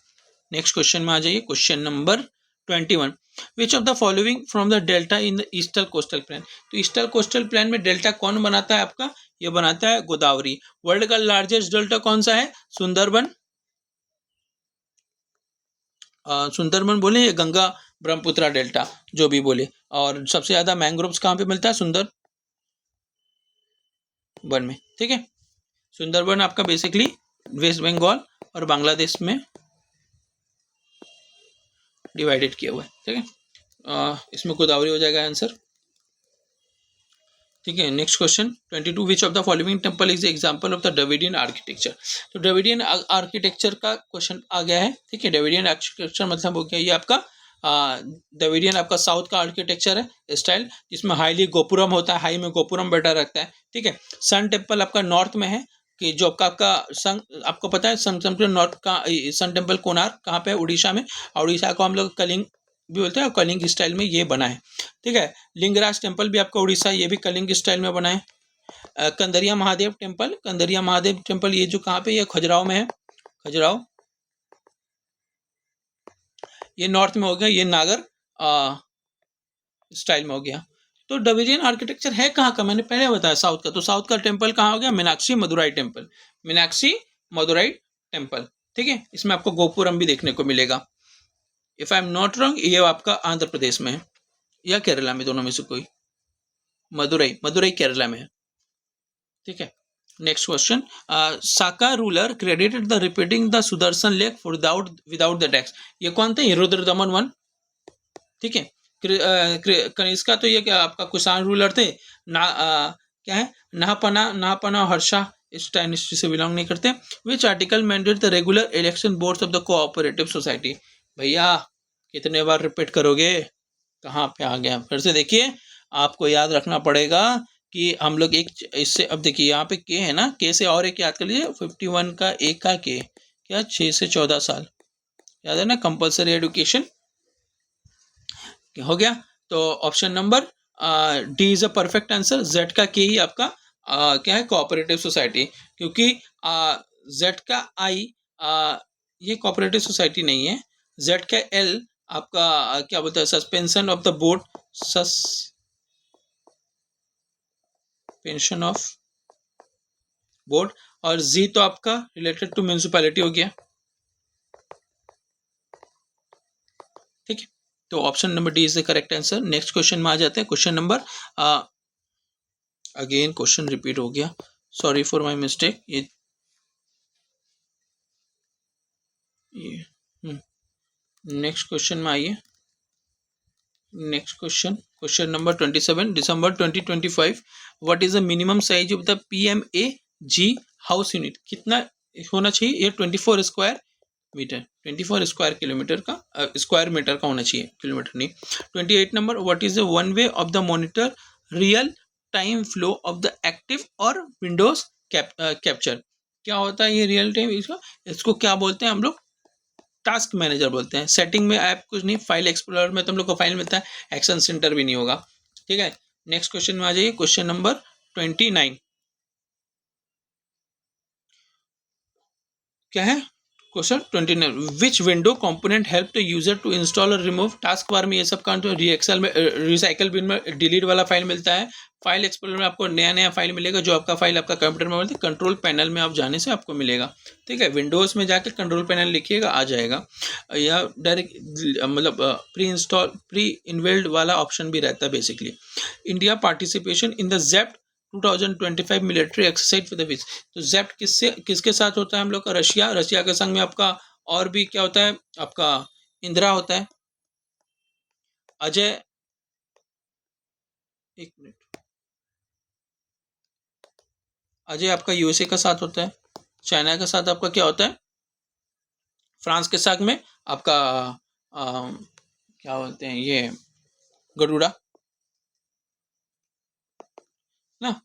नेक्स्ट क्वेश्चन में आ जाइए। Question number 21, which of the following from the delta in the eastern coastal plain. तो ईस्टर्न कोस्टल प्लेन में डेल्टा कौन बनाता है आपका? ये बनाता है गोदावरी। वर्ल्ड का लार्जेस्ट डेल्टा कौन सा है? सुंदरबन। सुंदरबन बोले या गंगा ब्रह्मपुत्रा डेल्टा, जो भी बोले। और सबसे ज्यादा मैंग्रोव्स कहाँ पे मिलता है? सुंदरबन में। ठीक है, सुंदरबन आपका बेसिकली वेस्ट बंगाल और बांग्लादेश में डिवाइडेड किया हुआ है। ठीक है, इसमें गोदावरी हो जाएगा आंसर। ठीक है, next question 22, which of the following temple is example of the Dravidian architecture. तो द्रविडियन आर्किटेक्चर का क्वेश्चन आ गया है। ठीक है, द्रविडियन आर्किटेक्चर मतलब हो गया ये आपका द्रविडियन आपका साउथ का आर्किटेक्चर है स्टाइल, जिसमें हाईली गोपुरम होता है, हाई में गोपुरम बैठा रहता है। ठीक है, सन टेम्पल आपका नॉर्थ में है, कि जो आपका सन, आपको पता है सन टेम्पल नॉर्थ का, सन टेम्पल कोणार्क कहाँ पे है? उड़ीसा में। और उड़ीसा को हम लोग कलिंग भी बोलते हैं, कलिंग स्टाइल में ये बना है। ठीक है, लिंगराज टेम्पल भी आपका उड़ीसा, ये भी कलिंग स्टाइल में बना है। कंदरिया महादेव टेम्पल, कंदरिया महादेव टेम्पल ये जो कहाँ पे? ये खजुराहो में है, खजुराहो, ये नॉर्थ में हो गया। ये नागर स्टाइल में हो गया। तो द्रविडियन आर्किटेक्चर है कहाँ का? मैंने पहले बताया साउथ का। तो साउथ का टेम्पल कहाँ हो गया? Meenakshi Madurai temple, Meenakshi Madurai temple. ठीक है, इसमें आपको गोपुरम भी देखने को मिलेगा। If I am not wrong ये आपका आंध्र प्रदेश में है या केरला में, दोनों में से कोई। मदुरई केरला में है। ठीक है, next question, Saka ruler credited the repeating the Sudarshan lake without the tax. ये कौन थे? रुद्रदमन वन। ठीक है, कनिष्का तो ये क्या आपका कुषाण रूलर थे ना। क्या है? नाहपना हर्षा इस डायनेस्टी से बिलोंग नहीं करते। Which article mandate the regular election boards of the cooperative society. भैया कितने बार रिपीट करोगे? कहाँ पे आ गया? फिर से देखिए, आपको याद रखना पड़ेगा कि हम लोग एक इससे, अब देखिए यहाँ पे के है ना, के से और एक याद कर लीजिए। 51 का एक का के क्या? 6 से 14 साल, याद है ना? कंपलसरी एजुकेशन हो गया। तो option number D is a perfect answer. Z का के ही आपका क्या है? Cooperative society. क्योंकि जेड का आई ये कोऑपरेटिव सोसाइटी नहीं है। जेड का एल आपका क्या बोलते हैं? Suspension of the board, suspension of board. और जी तो आपका रिलेटेड टू म्यूनिसिपैलिटी हो गया। ठीक है, तो option number D is the correct answer. Next question में आ जाते हैं। Question number again question repeat हो गया, सॉरी फॉर माय मिस्टेक। ये नेक्स्ट क्वेश्चन में आइए। Next question, question number 27, December 2025, what is the minimum size of the PMAG house unit. कितना होना चाहिए? ये 24 स्क्वायर मीटर, 24 स्क्वायर किलोमीटर का स्क्वायर मीटर का होना चाहिए, किलोमीटर नहीं। 28 number, what is the one way of the monitor real time flow of the active और विंडोज कैप्चर। क्या होता है ये रियल टाइम? इसको क्या बोलते हैं हम लोग? टास्क मैनेजर बोलते हैं। सेटिंग में ऐप कुछ नहीं, फाइल एक्सप्लोरर में तुम लोग को फाइल मिलता है, एक्शन सेंटर भी नहीं होगा। ठीक है, नेक्स्ट क्वेश्चन में आ जाइए। क्वेश्चन नंबर 29 क्या है? Question 29, which window component help the user to install और रिमूव। टास्क बार में ये सब काम, तो रीएक्सल में रिसाइकल बिन में डिलीट वाला फाइल मिलता है। फाइल एक्सप्लोरर में आपको नया नया फाइल मिलेगा, जो आपका फाइल आपका कंप्यूटर में मिलता है। कंट्रोल पैनल में आप जाने से आपको मिलेगा। ठीक है, विंडोज में जाकर कंट्रोल पैनल लिखिएगा, आ जाएगा। या डायरेक्ट मतलब प्री इनबिल्ड वाला ऑप्शन भी रहता है basically. India participation in the जेप्ट 2025 मिलिट्री एक्सरसाइज विद विच। तो जेप्ट किसके साथ होता है हम लोग का? रशिया के संग में आपका और भी क्या होता है आपका इंदिरा होता है, अजय, एक मिनट, अजय आपका यूएसए का साथ होता है, चाइना के साथ आपका क्या होता है, फ्रांस के साथ में आपका क्या बोलते हैं ये गरुड़ा ना।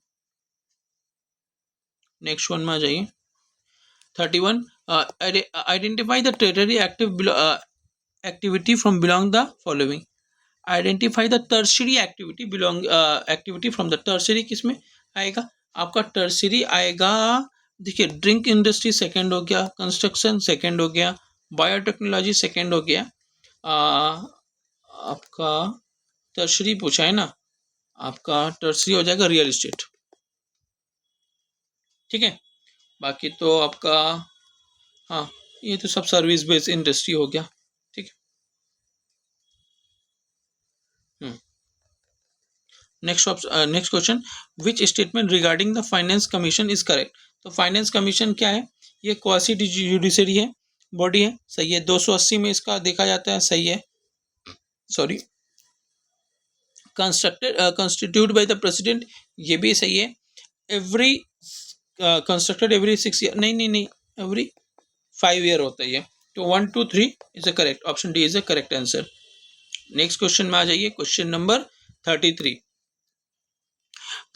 नेक्स्ट वन में आ जाइए 31, identify the tertiary activity from belong the following. Identify the tertiary activity belong activity from the tertiary किसमें आएगा, आपका टर्शरी आएगा, देखिए ड्रिंक इंडस्ट्री सेकंड हो गया, कंस्ट्रक्शन सेकंड हो गया, बायोटेक्नोलॉजी सेकंड हो गया, आपका टर्शरी पूछा है ना, आपका टर्शरी हो जाएगा रियल एस्टेट, ठीक है। बाकी तो आपका हाँ ये तो सब सर्विस बेस्ड इंडस्ट्री हो गया, ठीक है। Next question, which statement regarding the finance commission is correct. तो फाइनेंस कमीशन क्या है, ये क्वासी जुडिशरी है, बॉडी है, सही है, 280 में इसका देखा जाता है, सही है, sorry, constitute by the president, ये भी सही है, एवरी कंस्ट्रक्टेड एवरी 6 ईयर, नहीं नहीं नहीं, एवरी 5 ईयर होता है ये, तो 1 2 3 is a correct, option D is a correct answer. Next question में आ जाइए, question number 33,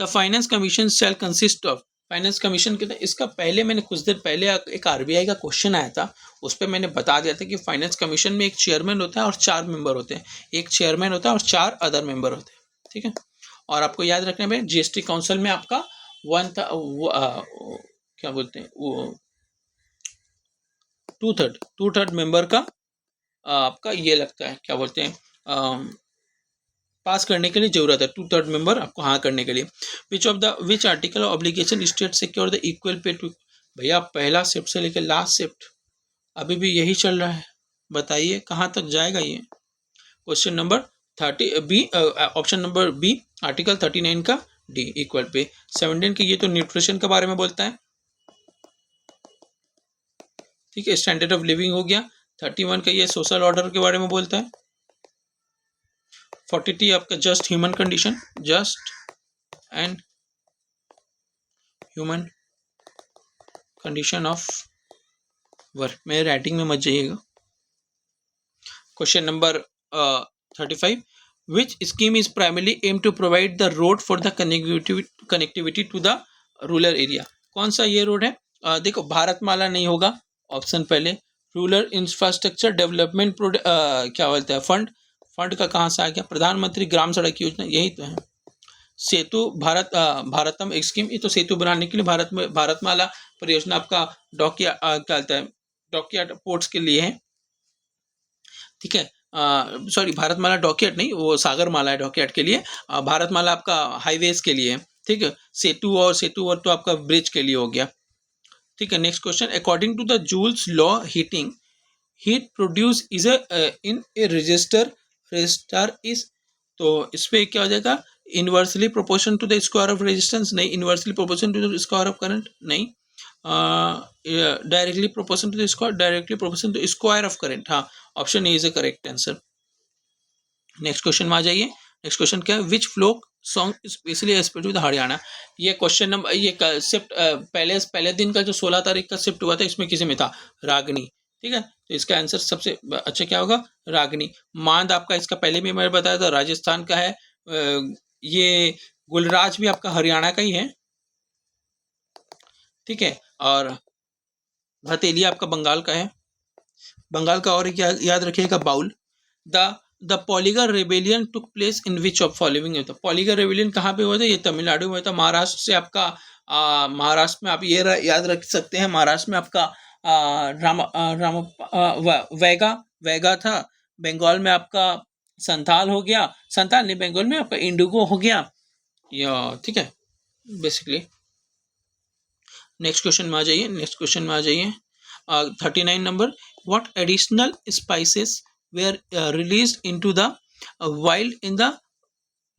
the finance commission shell consist of. Finance commission के इसका पहले मैंने कुछ देर पहले एक आरबीआई का क्वेश्चन आया था, उस पर मैंने बता दिया था कि फाइनेंस कमीशन में एक चेयरमैन होता है और 4 मेंबर होते हैं, एक चेयरमैन होता है और 4 अदर मेंबर होते हैं, ठीक है। और आपको याद रखने में जीएसटी काउंसिल में आपका वन था क्या बोलते हैं वो 2/3 मेंबर का आपका ये लगता है, क्या बोलते हैं पास करने के लिए जरूरत है, 2/3 मेंबर आपको हाँ करने के लिए। Which article obligation state secure the equal pay to. भैया पहला शिफ्ट से लेकर लास्ट शिफ्ट अभी भी यही चल रहा है, बताइए कहाँ तक जाएगा ये। Question number 30 B, option number B, article 39 का डी इक्वल पे। 17 के ये तो न्यूट्रिशन के बारे में बोलता है, ठीक है, स्टैंडर्ड ऑफ लिविंग हो गया। 31 का ये सोशल ऑर्डर के बारे में बोलता है। 40 आपका just human condition, just and human condition of work, मेरे राइटिंग में मत जाइएगा। Question number 35, which scheme is primarily aim to provide the road for the connectivity to the rural area. कौन सा ये रोड है, देखो भारतमाला नहीं होगा, ऑप्शन पहले, रूरल इंफ्रास्ट्रक्चर डेवलपमेंट क्या बोलते हैं फंड, फंड का कहाँ से आ गया, प्रधानमंत्री ग्राम सड़क योजना, यही तो है। सेतु भारतम एक स्कीम, ये तो सेतु बनाने के लिए भारतमाला परियोजना आपका डॉकयार्ड क्या बोलता है, डॉकयार्ड पोर्ट्स के लिए है, ठीक है। सॉरी भारतमाला डॉकयार्ड नहीं, वो सागरमाला है डॉकयार्ड के लिए, भारतमाला आपका हाईवेज के लिए है, ठीक है। सेतु और तो आपका ब्रिज के लिए हो गया, ठीक है। Next question, according to the Joule's law heating, heat produce is in a resistor is, तो इस पर क्या हो जाएगा, inversely proportion to the square of resistance, नहीं, inversely proportion to the square of current, नहीं, directly proportion to the square, directly proportion to square of current, हाँ, option A is a correct answer. Next question में आ जाइए, next question क्या है, which fluke song specially aspect with Haryana. ये question number ये shift पहले दिन का जो 16 तारीख का शिफ्ट हुआ था, इसमें किसी में था, रागनी, ठीक है। तो इसका आंसर सबसे अच्छा क्या होगा, रागनी। मांद आपका इसका पहले भी मैंने बताया था राजस्थान का है, ये गुलराज भी आपका हरियाणा का ही है, ठीक है। और हथेली आपका बंगाल का है, बंगाल का। और क्या याद रखिएगा, बाउल। The Poligar rebellion took place in which of following होता है, पॉलीगर रेबेलियन कहाँ पे हुआ था, ये तमिलनाडु में हुआ था। महाराष्ट्र से आपका महाराष्ट्र में आप ये याद रख सकते हैं, महाराष्ट्र में आपका वैगा वैगा था। बंगाल में आपका संथाल हो गया, संथाल नहीं, बंगाल में आपका इंडिगो हो गया, या ठीक है बेसिकली। नेक्स्ट क्वेश्चन में आ जाइए, नेक्स्ट क्वेश्चन में आ जाइए 39 number, what additional spices were released into the wild in the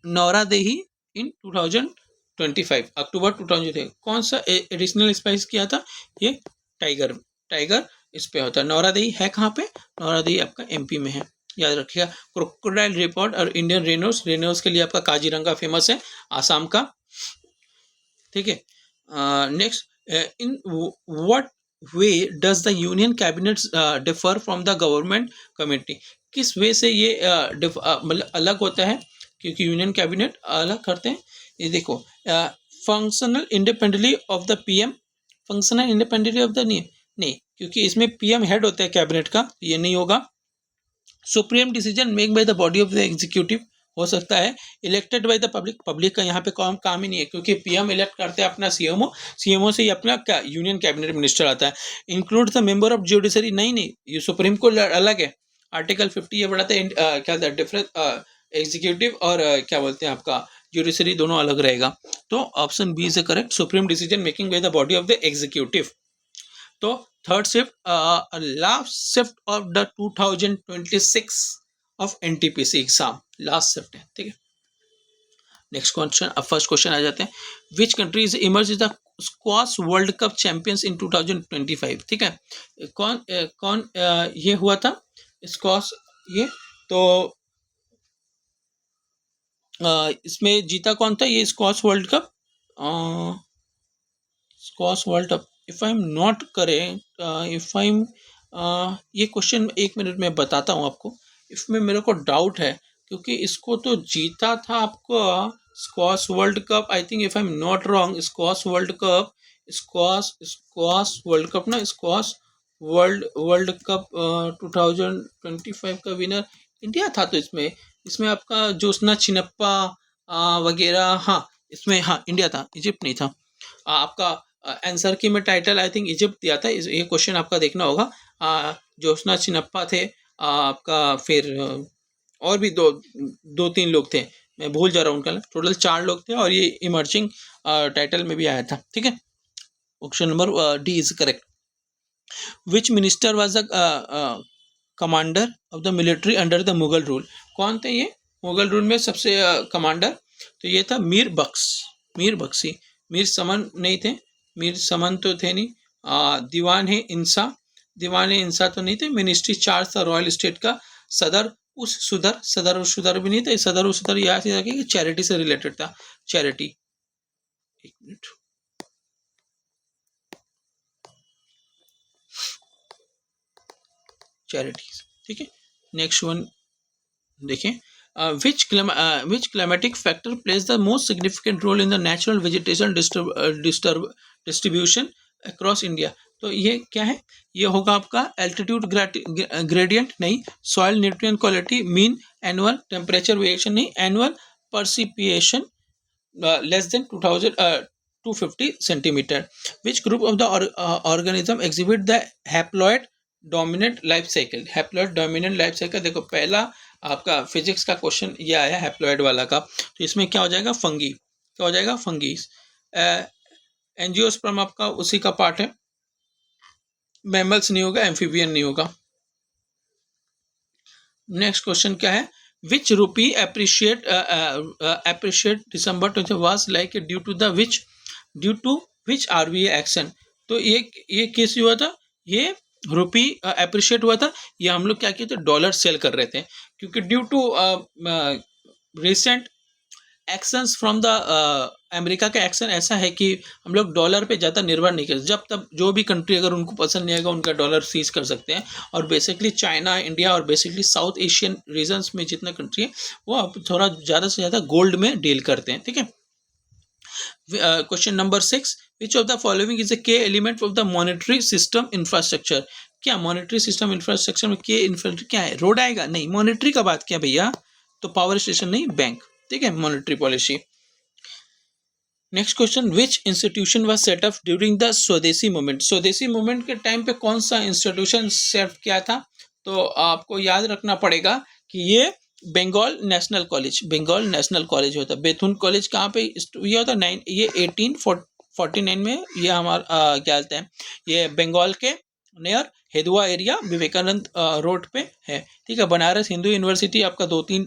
Nauradehi in 2025 October 2025, कौन सा एडिशनल स्पाइस किया था, ये टाइगर इस पे होता है। नौरादई है कहाँ पे? नौरादई आपका एमपी में है, याद रखिएगा। क्रोकोडाइल रिपोर्ट और इंडियन रेनोस, रेनोस के लिए आपका काजीरंगा फेमस है, आसाम का, ठीक है। Next, in what way does the union cabinet differ from the government committee? किस वे से ये मतलब अलग होता है, क्योंकि यूनियन कैबिनेट अलग करते हैं। ये देखो, functional independently of the PM, functional independently of the नहीं, क्योंकि इसमें पीएम हेड होता है कैबिनेट का, ये नहीं होगा। Supreme decision make bye the body of the executive हो सकता है। Elected by the public, public का यहाँ पे काम ही नहीं है, क्योंकि पीएम इलेक्ट करते हैं अपना सीएमओ, सीएमओ से ही अपना क्या यूनियन कैबिनेट मिनिस्टर आता है। Include the member of judiciary, नहीं, ये सुप्रीम को अलग है। आर्टिकल 50 ये बढ़ाता है क्या डिफरेंस, एग्जीक्यूटिव और क्या बोलते हैं आपका जुडिशरी, दोनों अलग रहेगा। तो option B is correct, supreme decision making by the body of the executive. तो third shift, last shift of the 2026 of NTPC exam, last shift है, ठीक है। नेक्स्ट क्वेश्चन, अब फर्स्ट क्वेश्चन आ जाते हैं। Which country is emerge the squash world cup champions in 2025, ठीक है। कौन ये हुआ था स्क्वाश, ये तो इसमें जीता कौन था ये squash world cup? Squash world cup, if I am not correct, if I am, ये क्वेश्चन 1 मिनट में बताता हूँ आपको, इसमें मेरे को डाउट है, क्योंकि इसको तो जीता था आपको squash world cup, I think if I am not wrong, squash world cup, squash world cup ना, स्क्वाश वर्ल्ड कप 2025 का विनर इंडिया था। तो इसमें आपका ज्योत्सना चिनप्पा वगैरह, हाँ इसमें, हाँ इंडिया था, इजिप्ट नहीं था। आपका आंसर की में टाइटल आई थिंक इजिप्ट दिया था, ये क्वेश्चन आपका देखना होगा। ज्योत्सना चिनप्पा थे, आपका फिर और भी दो तीन लोग थे, मैं भूल जा रहा हूँ उनका, टोटल 4 लोग थे, और ये इमर्जिंग टाइटल में भी आया था, ठीक है। Option number D is correct. Which minister was the commander of the military under the Mughal rule? कौन थे ये मुगल रूल में सबसे कमांडर? तो ये था मीर बख्शी। मीर समन नहीं थे, मीर समन तो थे नहीं। दीवान है इंसा तो नहीं थे। मिनिस्ट्री चार्ज था रॉयल स्टेट का। सदर और सुधर भी नहीं थे। सदर और सुधर याद रखिए कि चैरिटी से रिलेटेड था, चैरिटी। एक मिनट, चैरिटीज, ठीक है। नेक्स्ट वन देखें, which climatic factor plays the most significant role in the natural vegetation distribution across India? तो ये क्या है? ये होगा आपका एल्टीट्यूड ग्रेडियंट नहीं, soil nutrient quality, mean annual temperature variation नहीं, annual precipitation less than 250 centimetre. Which group of the organism exhibit the haploid dominant life cycle? Haploid dominant life cycle, देखो पहला आपका फिजिक्स का क्वेश्चन ये आया haploid वाला का, तो इसमें क्या हो जाएगा? फंगी। क्या हो जाएगा? फंगीज। एंजियोस्पर्म आपका उसी का पार्ट है। मैमल्स नहीं होगा, एम्फीबियन नहीं होगा। नेक्स्ट क्वेश्चन क्या है? Which rupee appreciate December 20 was like due to which RBI action? तो ये केस हुआ था, ये रूपी अप्रिशिएट हुआ था, ये हम लोग क्या किए थे? डॉलर सेल कर रहे थे, क्योंकि due to recent actions from the America का एक्शन ऐसा है कि हम लोग डॉलर पे ज़्यादा निर्भर नहीं कर, जब तब जो भी कंट्री अगर उनको पसंद नहीं आएगा उनका डॉलर सीज कर सकते हैं। और बेसिकली चाइना, इंडिया और बेसिकली साउथ एशियन रीजन्स में जितना कंट्री है वो अब थोड़ा ज़्यादा से ज़्यादा गोल्ड में डील करते हैं, ठीक है। Question number 6, which of the following is a key element of the monetary system infrastructure? क्या मॉनेटरी सिस्टम इंफ्रास्ट्रक्चर में के इंफ्रास्ट्रक्चर क्या है? रोड आएगा? नहीं। मॉनेटरी का बात क्या भैया? तो पावर स्टेशन नहीं, बैंक, ठीक है, monetary policy. Next question, which institution was set up during the स्वदेशी मूवमेंट? स्वदेशी मूवमेंट के टाइम पे कौन सा इंस्टीट्यूशन सेट किया था? तो आपको याद रखना पड़ेगा कि ये बंगाल नेशनल कॉलेज होता है। बेथुन कॉलेज कहाँ पे ये होता है? ये 1849 में ये हमारा क्या बोलते हैं, ये बंगाल के नियर हेदुआ एरिया, विवेकानंद रोड पे है, ठीक है। बनारस हिंदू यूनिवर्सिटी आपका 2-3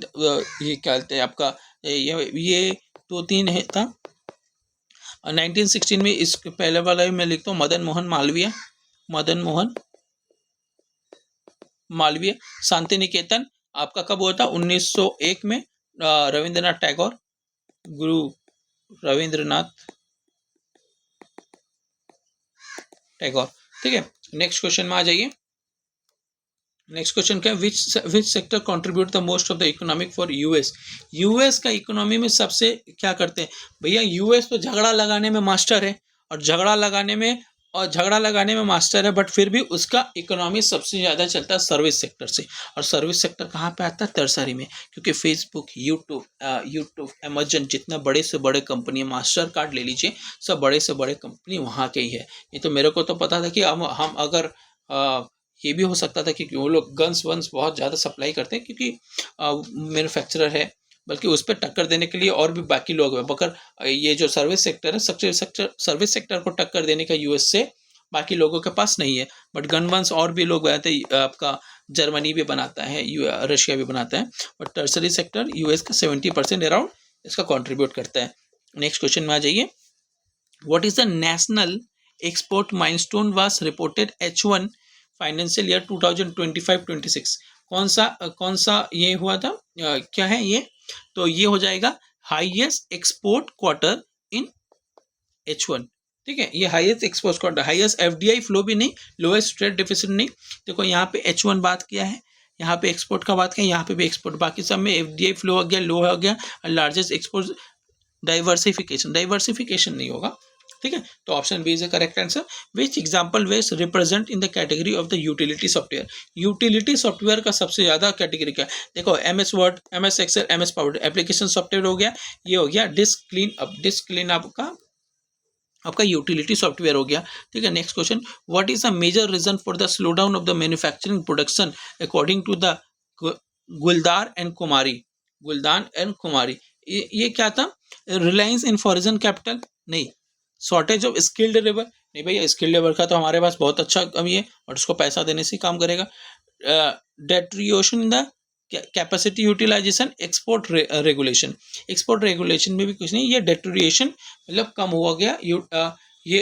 ये क्या बोलते हैं आपका ये 2-3 है था। 1916 में इस पहले वाला मैं लिखता हूँ मदन मोहन मालवीय। शांति निकेतन आपका कब हुआ था? 1901 में। रविंद्रनाथ टैगोर, गुरु रविंद्रनाथ टैगोर। ठीक है, नेक्स्ट क्वेश्चन में आ जाइए। नेक्स्ट क्वेश्चन क्या है? Which sector contribute the most of the economic for US? US का इकोनॉमी में सबसे क्या करते हैं भैया? यूएस तो झगड़ा लगाने में मास्टर है, और झगड़ा लगाने में मास्टर है, बट फिर भी उसका इकोनॉमी सबसे ज़्यादा चलता है सर्विस सेक्टर से। और सर्विस सेक्टर कहाँ पे आता है? टर्सरी में, क्योंकि फेसबुक, यूट्यूब, अमेजन, जितना बड़े से बड़े कंपनी, मास्टर कार्ड ले लीजिए, सब बड़े से बड़े कंपनी वहाँ के ही है। ये तो मेरे को तो पता था कि हम अगर ये भी हो सकता था कि वो लोग गन्स वन्स बहुत ज़्यादा सप्लाई करते हैं, क्योंकि मैन्युफैक्चरर है, बल्कि उस पर टक्कर देने के लिए और भी बाकी लोग हैं। मगर ये जो सर्विस सेक्टर है, सर्विस सेक्टर को टक्कर देने का यूएस से बाकी लोगों के पास नहीं है। बट गन वन्स और भी लोग बनाते हैं, आपका जर्मनी भी बनाता है, रशिया भी बनाता है, बट टर्सरी सेक्टर यूएस का 70% अराउंड इसका कॉन्ट्रीब्यूट करता है। नेक्स्ट क्वेश्चन में आ जाइए। What is the national export milestone was reported H1 financial year 2025-26? कौन सा ये हुआ था? क्या है ये? तो ये हो जाएगा highest export quarter in H1। ठीक है, ये highest export quarter, highest FDI flow भी नहीं, लोएस्ट ट्रेड डेफिसिट नहीं। देखो यहाँ पे H1 बात किया है, यहाँ पे एक्सपोर्ट का बात किया, यहाँ पे भी एक्सपोर्ट, बाकी सब में एफडीआई फ्लो हो गया, लो हो गया, लार्जेस्ट एक्सपोर्ट। डाइवर्सिफिकेशन नहीं होगा। ठीक है, तो option B is the correct answer. Which example was represent in the category of the utility software? Utility software का सबसे ज्यादा कैटेगरी क्या है? देखो, MS word, MS Excel, MS power, application software हो गया, ये हो गया disk clean up. Disk clean up का आपका यूटिलिटी सॉफ्टवेयर हो गया। ठीक है, next question. What is the major reason for the slow down of the manufacturing production according to the गुलदार एंड कुमारी? ये क्या था? Reliance in foreign capital? नहीं। Shortage of skilled labour? नहीं भैया, स्किल्ड लेबर का तो हमारे पास बहुत अच्छा कमी है, और उसको पैसा देने से ही काम करेगा। Deterioration in the capacity utilisation, export regulation? Export regulation में भी कुछ नहीं, ये डेट्रिएशन मतलब कम हुआ गया। ये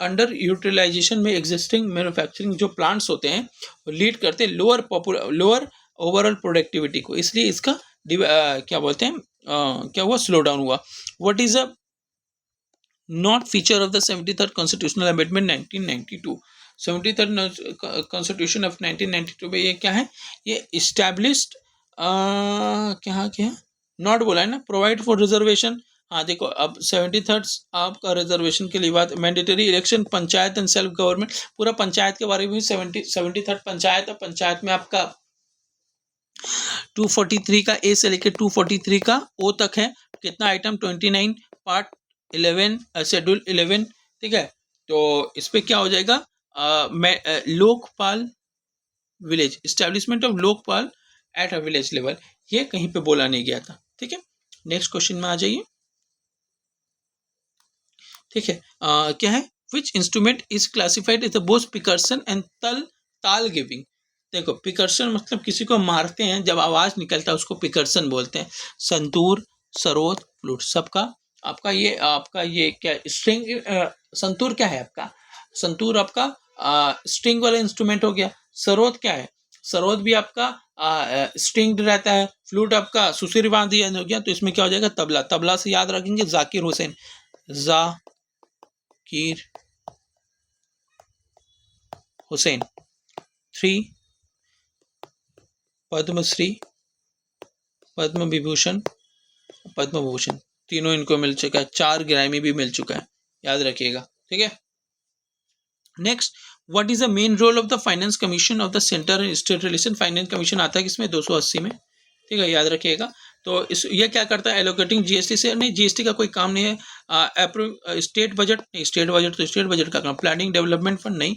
अंडर यूटिलाइजेशन में एग्जिस्टिंग मैन्युफैक्चरिंग जो प्लांट्स होते हैं वो लीड करते हैं लोअर ओवरऑल प्रोडक्टिविटी को, इसलिए इसका क्या बोलते हैं, क्या हुआ? स्लो डाउन हुआ। What is a not feature of the 73rd constitutional amendment 1992? 73rd constitution of 1992 में ये क्या है? ये इस्टेब्लिश्ड क्या नॉट बोला है ना, प्रोवाइड फॉर रिजर्वेशन। हाँ देखो, अब 73rd आपका रिजर्वेशन के लिए बात, mandatory election, panchayat and self government, पूरा पंचायत के बारे में 73rd पंचायत है। पंचायत में आपका 243 का ए से लेकर 243 का ओ तक है। कितना आइटम? 29, part 11, schedule 11। ठीक है, तो इस पे क्या हो जाएगा? Lokpal village, establishment of Lokpal at a village level, ये कहीं पे बोला नहीं गया था। ठीक है, नेक्स्ट क्वेश्चन में आ जाइए। ठीक है, क्या है? Which instrument is classified as the both percussion and taal giving? देखो, पिकर्सन मतलब किसी को मारते हैं जब आवाज निकलता है, उसको पिकर्सन बोलते हैं। संतूर, सरोद, फ्लूट, सबका आपका ये क्या स्ट्रिंग? संतूर क्या है आपका? संतूर आपका स्ट्रिंग वाला इंस्ट्रूमेंट हो गया। सरोद क्या है? सरोद भी आपका स्ट्रिंग रहता है। फ्लूट आपका सुसीर बांधी हो गया। तो इसमें क्या हो जाएगा? तबला। तबला से याद रखेंगे जाकिर हुसैन, जाकिर हुसैन। 3 पद्मश्री, पद्म विभूषण, पद्म भूषण, तीनों इनको मिल चुका है। 4 ग्रैमी भी मिल चुका है, याद रखिएगा। ठीक है, next, what is the main role of the finance commission of the centre and state relation? Finance commission आता है किसमें? 280 में। ठीक है, याद रखिएगा। तो ये क्या करता है? एलोकेटिंग जीएसटी से नहीं, जीएसटी का कोई काम नहीं है। अप्रूव स्टेट बजट नहीं, स्टेट बजट तो स्टेट बजट का काम। प्लानिंग डेवलपमेंट फंड नहीं,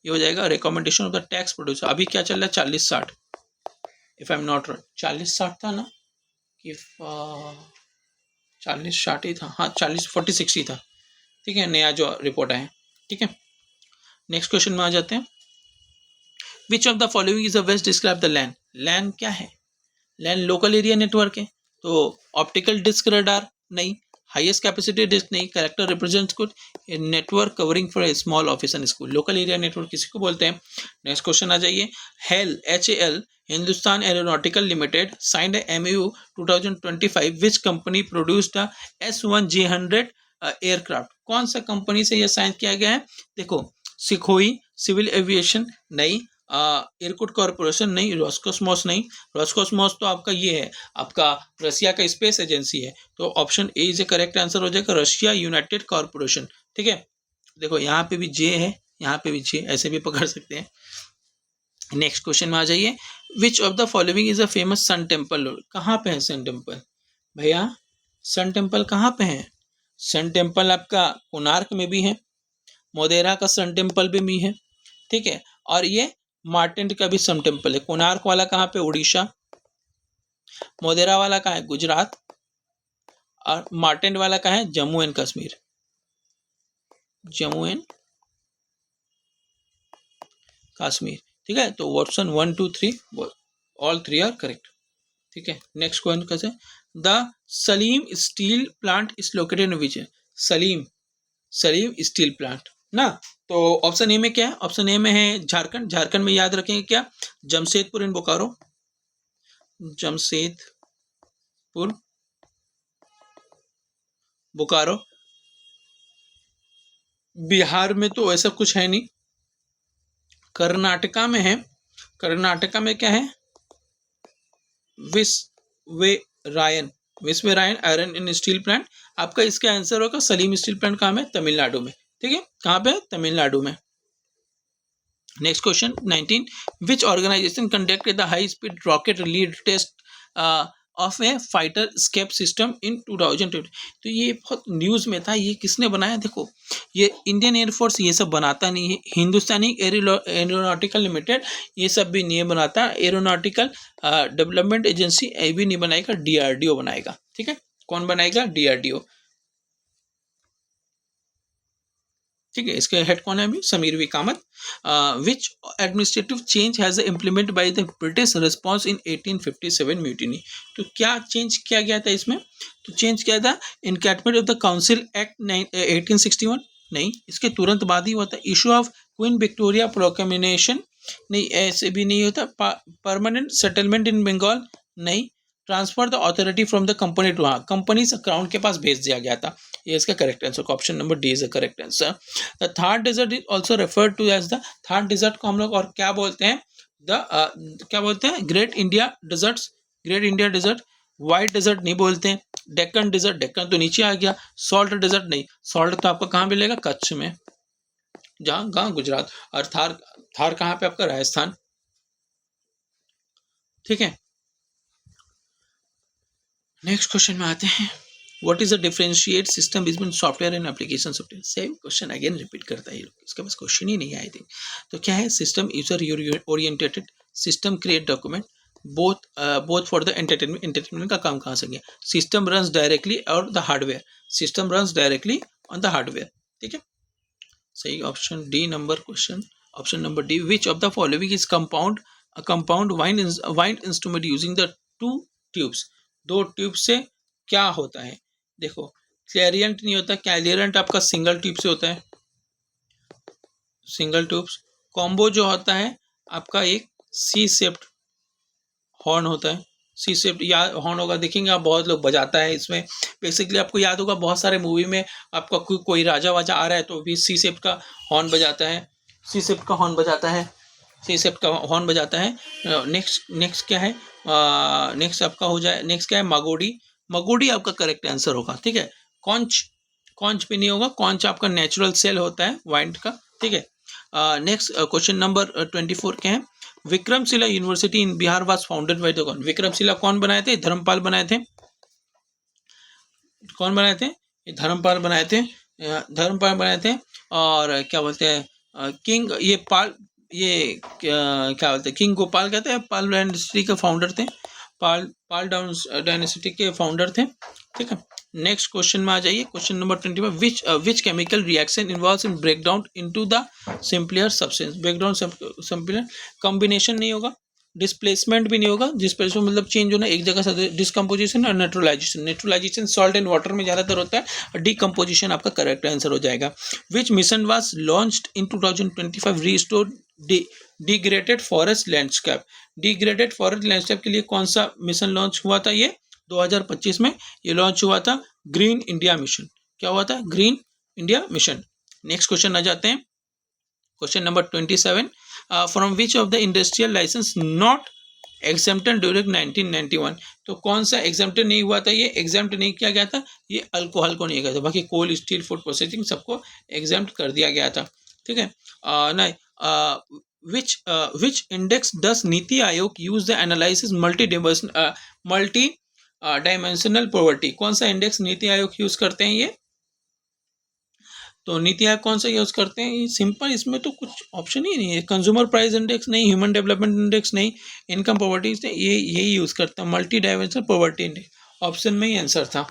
ये हो जाएगा recommendation of the tax producer. अभी क्या चल रहा है? 40-60, if I am not wrong. 40-60 था ना कि 40-60 ही था? हाँ, 40-40-60 था। ठीक है, नया जो रिपोर्ट आया है। ठीक है, नेक्स्ट क्वेश्चन में आ जाते हैं। Which of the following is the best describe the LAN? LAN क्या है? लैन लोकल एरिया नेटवर्क है, तो ऑप्टिकल डिस्क रडार नहीं, हाईएस्ट कैपेसिटी डिस्क नहीं, character represents good, network covering for a small office and school, local area network किसी को बोलते हैं। नेक्स्ट क्वेश्चन आ जाइए, हेल HAL Hindustan aeronautical limited signed MOU 2025 which company produced the S1J100 aircraft, कौन सा कंपनी से यह साइन किया गया है? देखो, सिखोई सिविल एविएशन नहीं, एयरकुट कॉर्पोरेशन नहीं, रॉसकॉस्मोस नहीं, रॉसकॉस्मोस तो आपका ये है, आपका रशिया का स्पेस एजेंसी है, तो option A is A correct answer हो जाएगा, रशिया यूनाइटेड कॉर्पोरेशन। ठीक है, देखो यहाँ पे भी जे है, यहाँ पे भी जे, ऐसे भी पकड़ सकते हैं। नेक्स्ट क्वेश्चन में आ जाइए, which of the following is a famous sun temple, कहाँ पे है सन टेम्पल? भैया सन टेम्पल कहाँ पे है? सन टेम्पल आपका कोणार्क में भी है, मोदेरा का सन टेम्पल भी है, ठीक है, और ये मार्टेंट का भी सन टेम्पल है। कोणार्क वाला कहाँ पे? उड़ीसा। मोदेरा वाला कहाँ है? गुजरात। और मार्टेंट वाला कहाँ है? Jammu and Kashmir, Jammu and Kashmir. ठीक है, तो ऑप्शन 1 2 3 ऑल 3 आर करेक्ट। ठीक है, नेक्स्ट क्वेश्चन कैसे, the Salem steel plant is located in which, Salem steel plant ना, तो ऑप्शन ए में क्या है? ऑप्शन ए में है झारखंड, झारखंड में याद रखेंगे क्या? जमशेदपुर इन बोकारो, जमशेदपुर बोकारो। बिहार में तो ऐसा कुछ है नहीं, कर्नाटका में है, कर्नाटका में क्या है? विश्वेरायन आयरन इन स्टील प्लांट, आपका इसका आंसर होगा सलीम स्टील प्लांट कहाँ में? तमिलनाडु में। ठीक है, कहाँ पे? तमिलनाडु में। Next question 19, which organisation conducted the high speed rocket lead test of a fighter escape system in 2020, तो ये बहुत न्यूज़ में था, ये किसने बनाया? देखो, ये इंडियन एयरफोर्स ये सब बनाता नहीं है, हिंदुस्तानी एरोनॉटिकल लिमिटेड ये सब भी नहीं बनाता, एरोनॉटिकल डेवलपमेंट एजेंसी ये भी नहीं बनाएगा, DRDO बनाएगा। ठीक है, कौन बनाएगा? DRDO। ठीक है, इसके हेड कौन है अभी? Sameer V Kamat. Which administrative change has implement by the British response in 1857 mutiny, तो क्या चेंज किया गया था इसमें? तो चेंज किया था इनकैटमेंट ऑफ द काउंसिल एक्ट 1861, नहीं, इसके तुरंत बाद ही हुआ था। Issue of queen Victoria proclamation, नहीं, ऐसे भी नहीं होता। परमानेंट सेटलमेंट इन बंगाल, नहीं। Transfer the authority from the company to, हाँ, कंपनी से क्राउन के पास भेज दिया गया था, ये इसका correct answer, option number D is the correct answer. The Thar desert is also referred to as the, Thar desert को हम लोग और क्या बोलते हैं? क्या बोलते हैं? Great India deserts, great India desert. White desert नहीं बोलते हैं, डेक्कन डेजर्ट, डेक्कन तो नीचे आ गया। सॉल्ट डेजर्ट नहीं, सॉल्ट तो आपका कहाँ मिलेगा? कच्छ में, जहाँ गुजरात। और थार कहाँ पे आपका? राजस्थान। ठीक है, नेक्स्ट क्वेश्चन में आते हैं, what is the differentiate system between software and application software, same question again repeat करता है, इसके पास क्वेश्चन ही नहीं है आई थिंक। तो क्या है? System user oriented, system create document, both for the entertainment का काम कहाँ से गया? सिस्टम रन्स डायरेक्टली और the hardware, system runs directly on the hardware. ठीक है, सही option D number question, option number D, which of the following is compound wine instrument using the two tubes, दो ट्यूब से क्या होता है? देखो, क्लैरियंट नहीं होता, क्लैरियंट आपका सिंगल ट्यूब से होता है, सिंगल ट्यूब्स। कॉम्बो जो होता है आपका एक सी शेप्ड हॉर्न होता है, सी शेप्ड या हॉर्न होगा, देखेंगे आप बहुत लोग बजाता है इसमें। बेसिकली आपको याद होगा बहुत सारे मूवी में आपका कोई राजा वाजा आ रहा है तो भी सी शेप्ड का हॉर्न बजाता है, सी शेप्ड का हॉर्न बजाता है, सी शेप्ड का हॉर्न बजाता है। नेक्स्ट क्या है? नेक्स्ट आपका हो जाए, नेक्स्ट क्या है? मगोडी आपका करेक्ट आंसर होगा। ठीक है, कॉन्च भी नहीं होगा, कॉन्च आपका नेचुरल सेल होता है वाइंड का। ठीक है, नेक्स्ट क्वेश्चन नंबर 24 क्या है? Vikramshila university in Bihar was founded by the कौन? विक्रमशिला कौन बनाए थे? धर्मपाल बनाए थे। कौन बनाए थे? धर्मपाल बनाए थे, धर्मपाल बनाए थे। और क्या बोलते हैं? किंग, ये पाल, ये क्या बोलते हैं? किंग गोपाल कहते हैं, पाल डायनेस्टी के फाउंडर थे, पाल डायनेस्टी के फाउंडर थे। ठीक है, नेक्स्ट क्वेश्चन में आ जाइए, question number 25, which chemical reaction involves in breakdown into the simpler substance, breakdown simpler combination नहीं होगा, डिस्प्लेसमेंट भी नहीं होगा, डिस्प्लेसमेंट मतलब चेंज होना एक जगह से, डिस्कम्पोजिशन और neutralisation, neutralisation salt and water में ज़्यादातर होता है, और डिकम्पोजिशन आपका करेक्ट आंसर हो जाएगा। विच mission was launched in 2025 restore degraded forest landscape, degraded forest landscape के लिए कौन सा मिशन लॉन्च हुआ था? ये 2025 में ये लॉन्च हुआ था, ग्रीन इंडिया मिशन। क्या हुआ था? Green India mission. Next question आ जाते हैं, question number 27, from which of the industrial licence not exempted during 1991, तो कौन सा एग्जेम्प्टेड नहीं हुआ था? ये एग्जेम्प्ट नहीं किया गया था, ये अल्कोहल को नहीं किया था, बाकी कोल, स्टील, फूड प्रोसेसिंग सबको एग्जेम्प्ट कर दिया गया था, ठीक है। नहीं, which index does NITI Aayog use the analysis multi dimensional poverty, कौन सा इंडेक्स नीति आयोग यूज करते हैं? ये तो नीति आयोग कौन सा यूज करते हैं? ये सिंपल, इसमें तो कुछ ऑप्शन ही नहीं है, कंज्यूमर प्राइस इंडेक्स नहीं, ह्यूमन डेवलपमेंट इंडेक्स नहीं, इनकम पॉवर्टी नहीं, ये यही यूज करते हैं, multidimensional poverty index, option में ही आंसर था,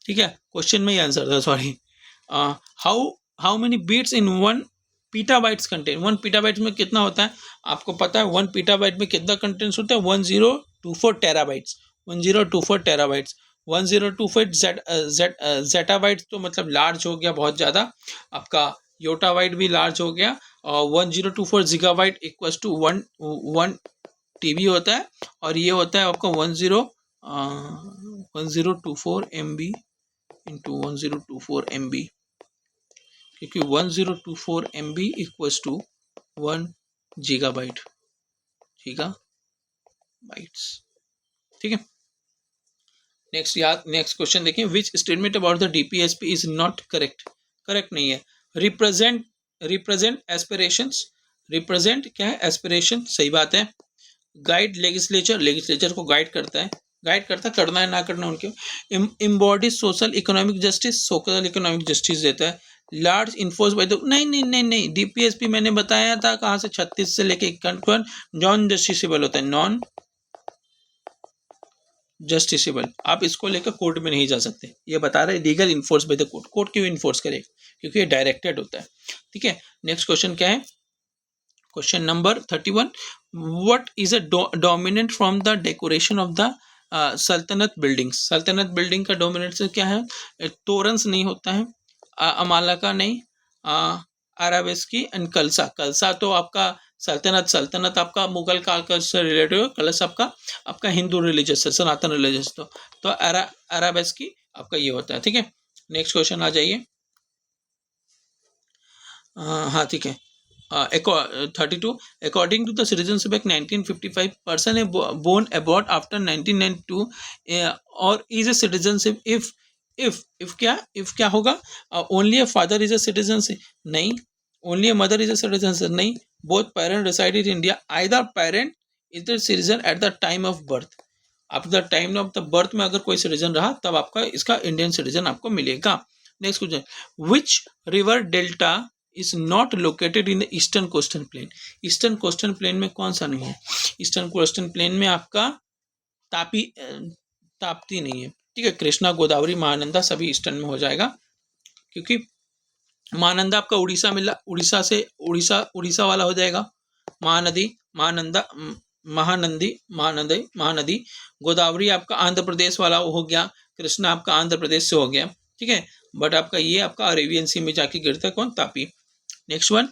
ठीक है, क्वेश्चन में ही आंसर था, sorry. How many bits in one petabytes content, 1 petabytes में कितना होता है? आपको पता है 1 पीटाबाइट में कितना कंटेंट्स होता है? 1024 टेराबाइट्स, 1024 टेराबाइट्स, 1024 जेटाबाइट्स तो मतलब लार्ज हो गया बहुत ज़्यादा, आपका योटाबाइट भी लार्ज हो गया, और 1024 जीगाबाइट इक्वल्स टू 1 टीबी होता है, और ये होता है आपका 1024 MB इंटू 1024 MB, क्योंकि 1024 MB इक्वल्स टू 1 गीगाबाइट, ठीक है। नेक्स्ट क्वेश्चन देखिए, which statement about the DPSP is not correct, correct नहीं है। रिप्रेजेंट एस्पिरेशंस, रिप्रेजेंट क्या है? एस्पिरेशन, सही बात है। गाइड लेजिस्लेचर को गाइड करता है, करना है ना करना उनके। Embody social economic justice, social economic justice देता है। लार्ज इन्फोर्स बाय द, नहीं, डीपीएसपी मैंने बताया था कहाँ से, 36 से लेके 51 नॉन जस्टिसेबल होता है, नॉन जस्टिसेबल, आप इसको लेकर कोर्ट में नहीं जा सकते, ये बता रहे legal enforce by the court, court क्यों इन्फोर्स करेगा? क्योंकि ये डायरेक्टेड होता है, ठीक है। नेक्स्ट क्वेश्चन क्या है? Question number 31, what is a dominant from the decoration of the सल्तनत बिल्डिंग्स, सल्तनत बिल्डिंग का डोमिनेंट क्या है? तोरन्स नहीं होता है, अमाला का नहीं, अराबेस्की एंड कलसा, कलसा तो आपका सल्तनत आपका मुगल काल से रिलेटेड, कलश आपका हिंदू रिलीजियस है, सनातन रिलीजियस, तो अराबेस्की आपका ये होता है, ठीक है। नेक्स्ट क्वेश्चन आ जाइए, हाँ ठीक है, 32, according to the citizenship act 1955, person है बोर्न अबॉर्ड आफ्टर 1992 और इज ए सिटीजनशिप इफ क्या होगा? Only a father is a citizenship, नहीं, only a mother is a citizenship, नहीं, both parent reside in India, either parent is the citizen at the time of birth, आप the time of the birth में अगर कोई citizen रहा तब आपका इसका इंडियन सिटीजन आपको मिलेगा। Next question, which river delta is not located in the eastern coastal plain, eastern coastal plain में कौन सा नहीं है? ईस्टर्न कोस्टल प्लेन में आपका ताप्ती नहीं है, ठीक है, कृष्णा, गोदावरी, महानंदा सभी ईस्टर्न में हो जाएगा, क्योंकि महानंदा आपका उड़ीसा में, उड़ीसा वाला हो जाएगा, महानदी, महानदी, गोदावरी आपका आंध्र प्रदेश वाला हो गया, कृष्णा आपका आंध्र प्रदेश से हो गया, ठीक है, बट आपका ये आपका अरेबियन सी में जाके गिरता है, कौन? तापी। नेक्स्ट वन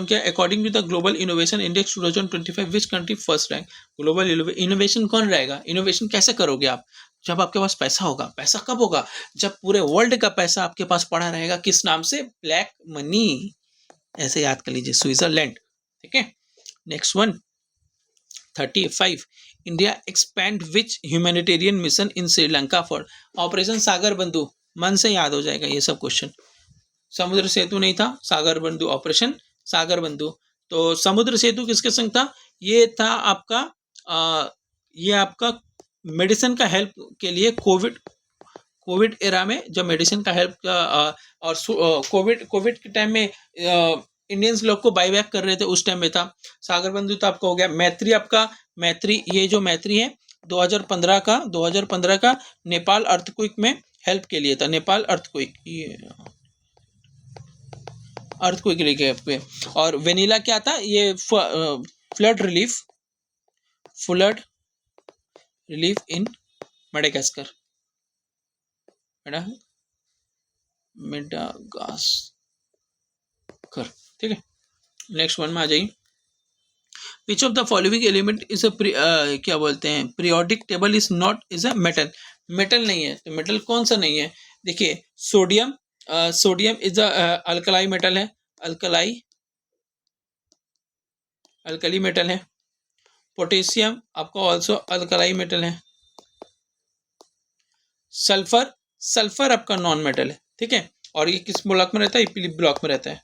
क्या, according to the global innovation index 2025 which country first rank, global innovation कौन रहेगा? इनोवेशन कैसे करोगे आप? जब आपके पास पैसा होगा, पैसा कब होगा? जब पूरे वर्ल्ड का पैसा आपके पास पड़ा रहेगा, किस नाम से? ब्लैक मनी, ऐसे याद कर लीजिए, स्विट्जरलैंड, ठीक है। Next one 35, India expand which humanitarian mission in Sri Lanka for operation Sagar Bandhu, मन से याद हो जाएगा ये सब क्वेश्चन। समुद्र सेतु नहीं था, सागर बंधु, ऑपरेशन सागर बंधु। तो समुद्र सेतु किसके संग था? ये था आपका ये आपका मेडिसिन का हेल्प के लिए, कोविड एरा में जब मेडिसिन का हेल्प और कोविड के टाइम में इंडियंस लोग को बाई बैक कर रहे थे, उस टाइम में था। सागर बंधु तो आपका हो गया। मैत्री, ये जो मैत्री है 2015 का नेपाल अर्थक्वेक में हेल्प के लिए था, नेपाल अर्थक्वेक लेके पे। और वेनिला क्या था? ये flood relief in Madagascar, Madagascar. ठीक है, नेक्स्ट वन में आ जाइए। Which of the following element is क्या बोलते हैं, periodic table is not is a metal. Metal नहीं है, तो मेटल कौन सा नहीं है? देखिए sodium, sodium is a alkali metal है, अल्कली मेटल है। पोटेशियम आपका ऑल्सो अल्कलाई मेटल है। सल्फर आपका नॉन मेटल है। ठीक है, और ये किस ब्लॉक में रहता है? पी ब्लॉक में रहता है।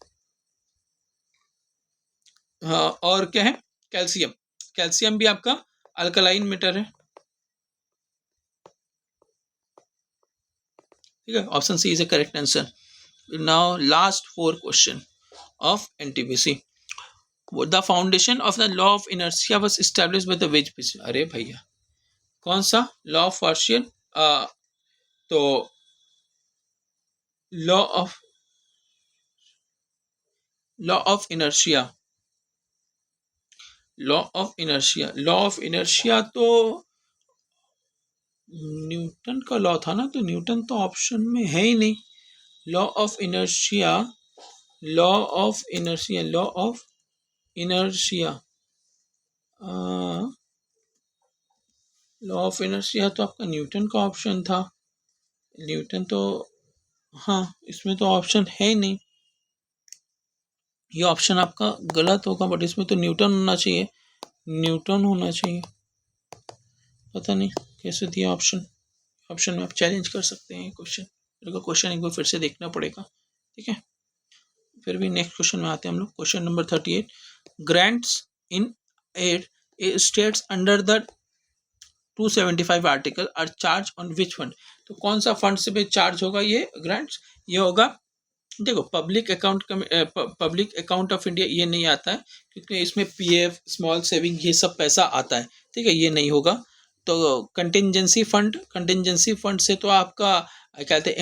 हाँ, और क्या है? कैल्शियम भी आपका अल्कलाइन मेटल है। ठीक है, option C is a correct answer. Now last 4 question of NTPC. The foundation of the law of inertia was established by the which piece. अरे भैया, कौन सा लॉ ऑफ पार्शियल? तो law of inertia, law of inertia तो Newton का law था ना, तो न्यूटन तो ऑप्शन में है ही नहीं। Law of inertia, law of inertia, law of inertia, law of inertia तो आपका न्यूटन का ऑप्शन था। न्यूटन तो, हाँ, इसमें तो ऑप्शन है ही नहीं। ये ऑप्शन आपका गलत होगा, बट इसमें तो न्यूटन होना चाहिए, न्यूटन होना चाहिए। पता नहीं कैसे दिया ऑप्शन। ऑप्शन में आप चैलेंज कर सकते हैं क्वेश्चन, मेरे को क्वेश्चन एक बार फिर से देखना पड़ेगा। ठीक है, फिर भी नेक्स्ट क्वेश्चन में आते हैं हम लोग। Question number 38, grants in aid states under the 275 article are charge on which fund. तो कौन सा फंड से भी चार्ज होगा ये ग्रांट्स? ये होगा, देखो पब्लिक अकाउंट ऑफ इंडिया ये नहीं आता है, क्योंकि इसमें पीएफ, स्मॉल सेविंग, ये सब पैसा आता है। ठीक है, ये नहीं होगा। तो कंटिजेंसी फंड से तो आपका क्या कहते हैं,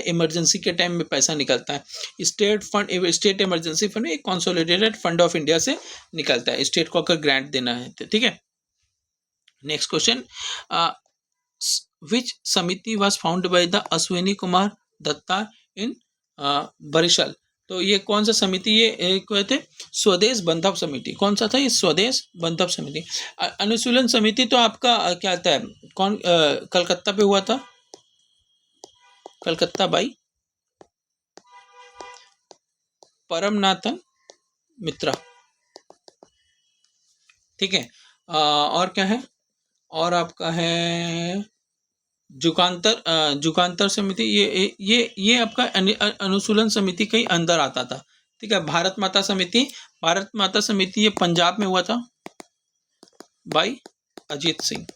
इमरजेंसी के टाइम में पैसा निकलता है। स्टेट इमरजेंसी फंड एक कंसोलिडेटेड फंड ऑफ इंडिया से निकलता है, स्टेट को अगर ग्रांट देना है तो। ठीक है, next question, which Samiti was found by the Ashwini Kumar Dutta in Barishal. तो ये कौन सा समिति? ये कहते स्वदेश बंधप समिति। कौन सा था ये? स्वदेश बंधप समिति। अनुशीलन समिति तो आपका क्या आता है, कौन कलकत्ता पे हुआ था? कलकत्ता बाई परमनाथन मित्रा। ठीक है, और क्या है? और आपका है जुगांतर समिति। ये आपका अनुशीलन समिति के अंदर आता था। ठीक है, भारत माता समिति ये पंजाब में हुआ था बाई अजीत सिंह।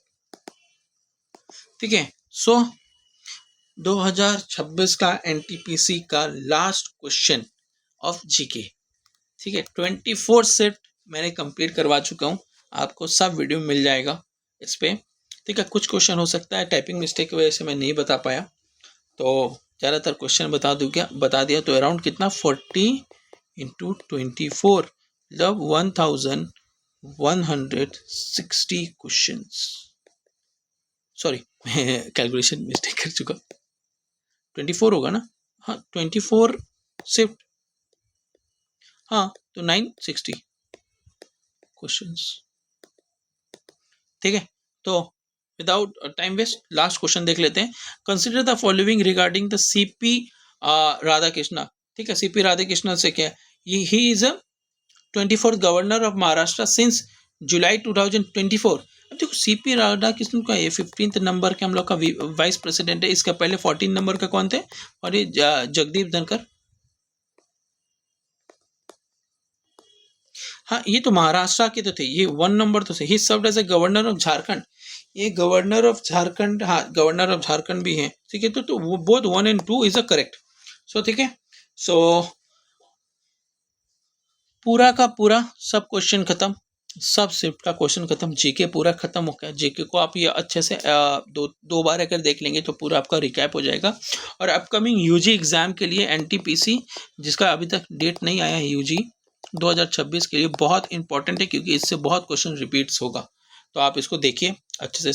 ठीक है, सो 2026 का एनटीपीसी का लास्ट क्वेश्चन ऑफ जीके। ठीक है, 24 सेट मैंने कंप्लीट करवा चुका हूँ, आपको सब वीडियो मिल जाएगा इस पे। ठीक है, कुछ क्वेश्चन हो सकता है टाइपिंग मिस्टेक की वजह से मैं नहीं बता पाया, तो ज़्यादातर क्वेश्चन बता दिया। तो अराउंड कितना, 40 × 24 मतलब 1160 क्वेश्चन। सॉरी, मैं कैलकुलेशन मिस्टेक कर चुका। 24 होगा ना? हाँ, 24 शिफ्ट, हाँ, तो 960 क्वेश्चंस। ठीक है, तो without time waste last question देख लेते हैं। Consider the following regarding the CP Radhakrishna. ठीक है, सीपी राधाकृष्णन से क्या है? He is a 24th governor of Maharashtra since July 2024। अब देखो सीपी राधाकृष्णन का ये 15th नंबर के हम लोग का वाइस प्रेसिडेंट है। इसका पहले 14 नंबर का कौन थे? और ये जगदीप धनखड़। हाँ, ये तो महाराष्ट्र के तो थे, ये 1 नंबर तो थे। He served as a governor of Jharkhand. ये गवर्नर ऑफ झारखंड, हाँ, गवर्नर ऑफ झारखंड भी है। ठीक है, तो वो both 1 and 2 is a correct. So ठीक है, सो पूरा का पूरा सब क्वेश्चन खत्म, सब शिफ्ट का क्वेश्चन खत्म, जीके पूरा खत्म हो गया। जीके को आप ये अच्छे से दो बार अगर देख लेंगे तो पूरा आपका रिकैप हो जाएगा। और अपकमिंग यूजी एग्जाम के लिए एनटीपीसी, जिसका अभी तक डेट नहीं आया है यूजी, 2026 के लिए बहुत इंपॉर्टेंट है, क्योंकि इससे बहुत क्वेश्चन रिपीट्स होगा। तो आप इसको देखिए अच्छे से।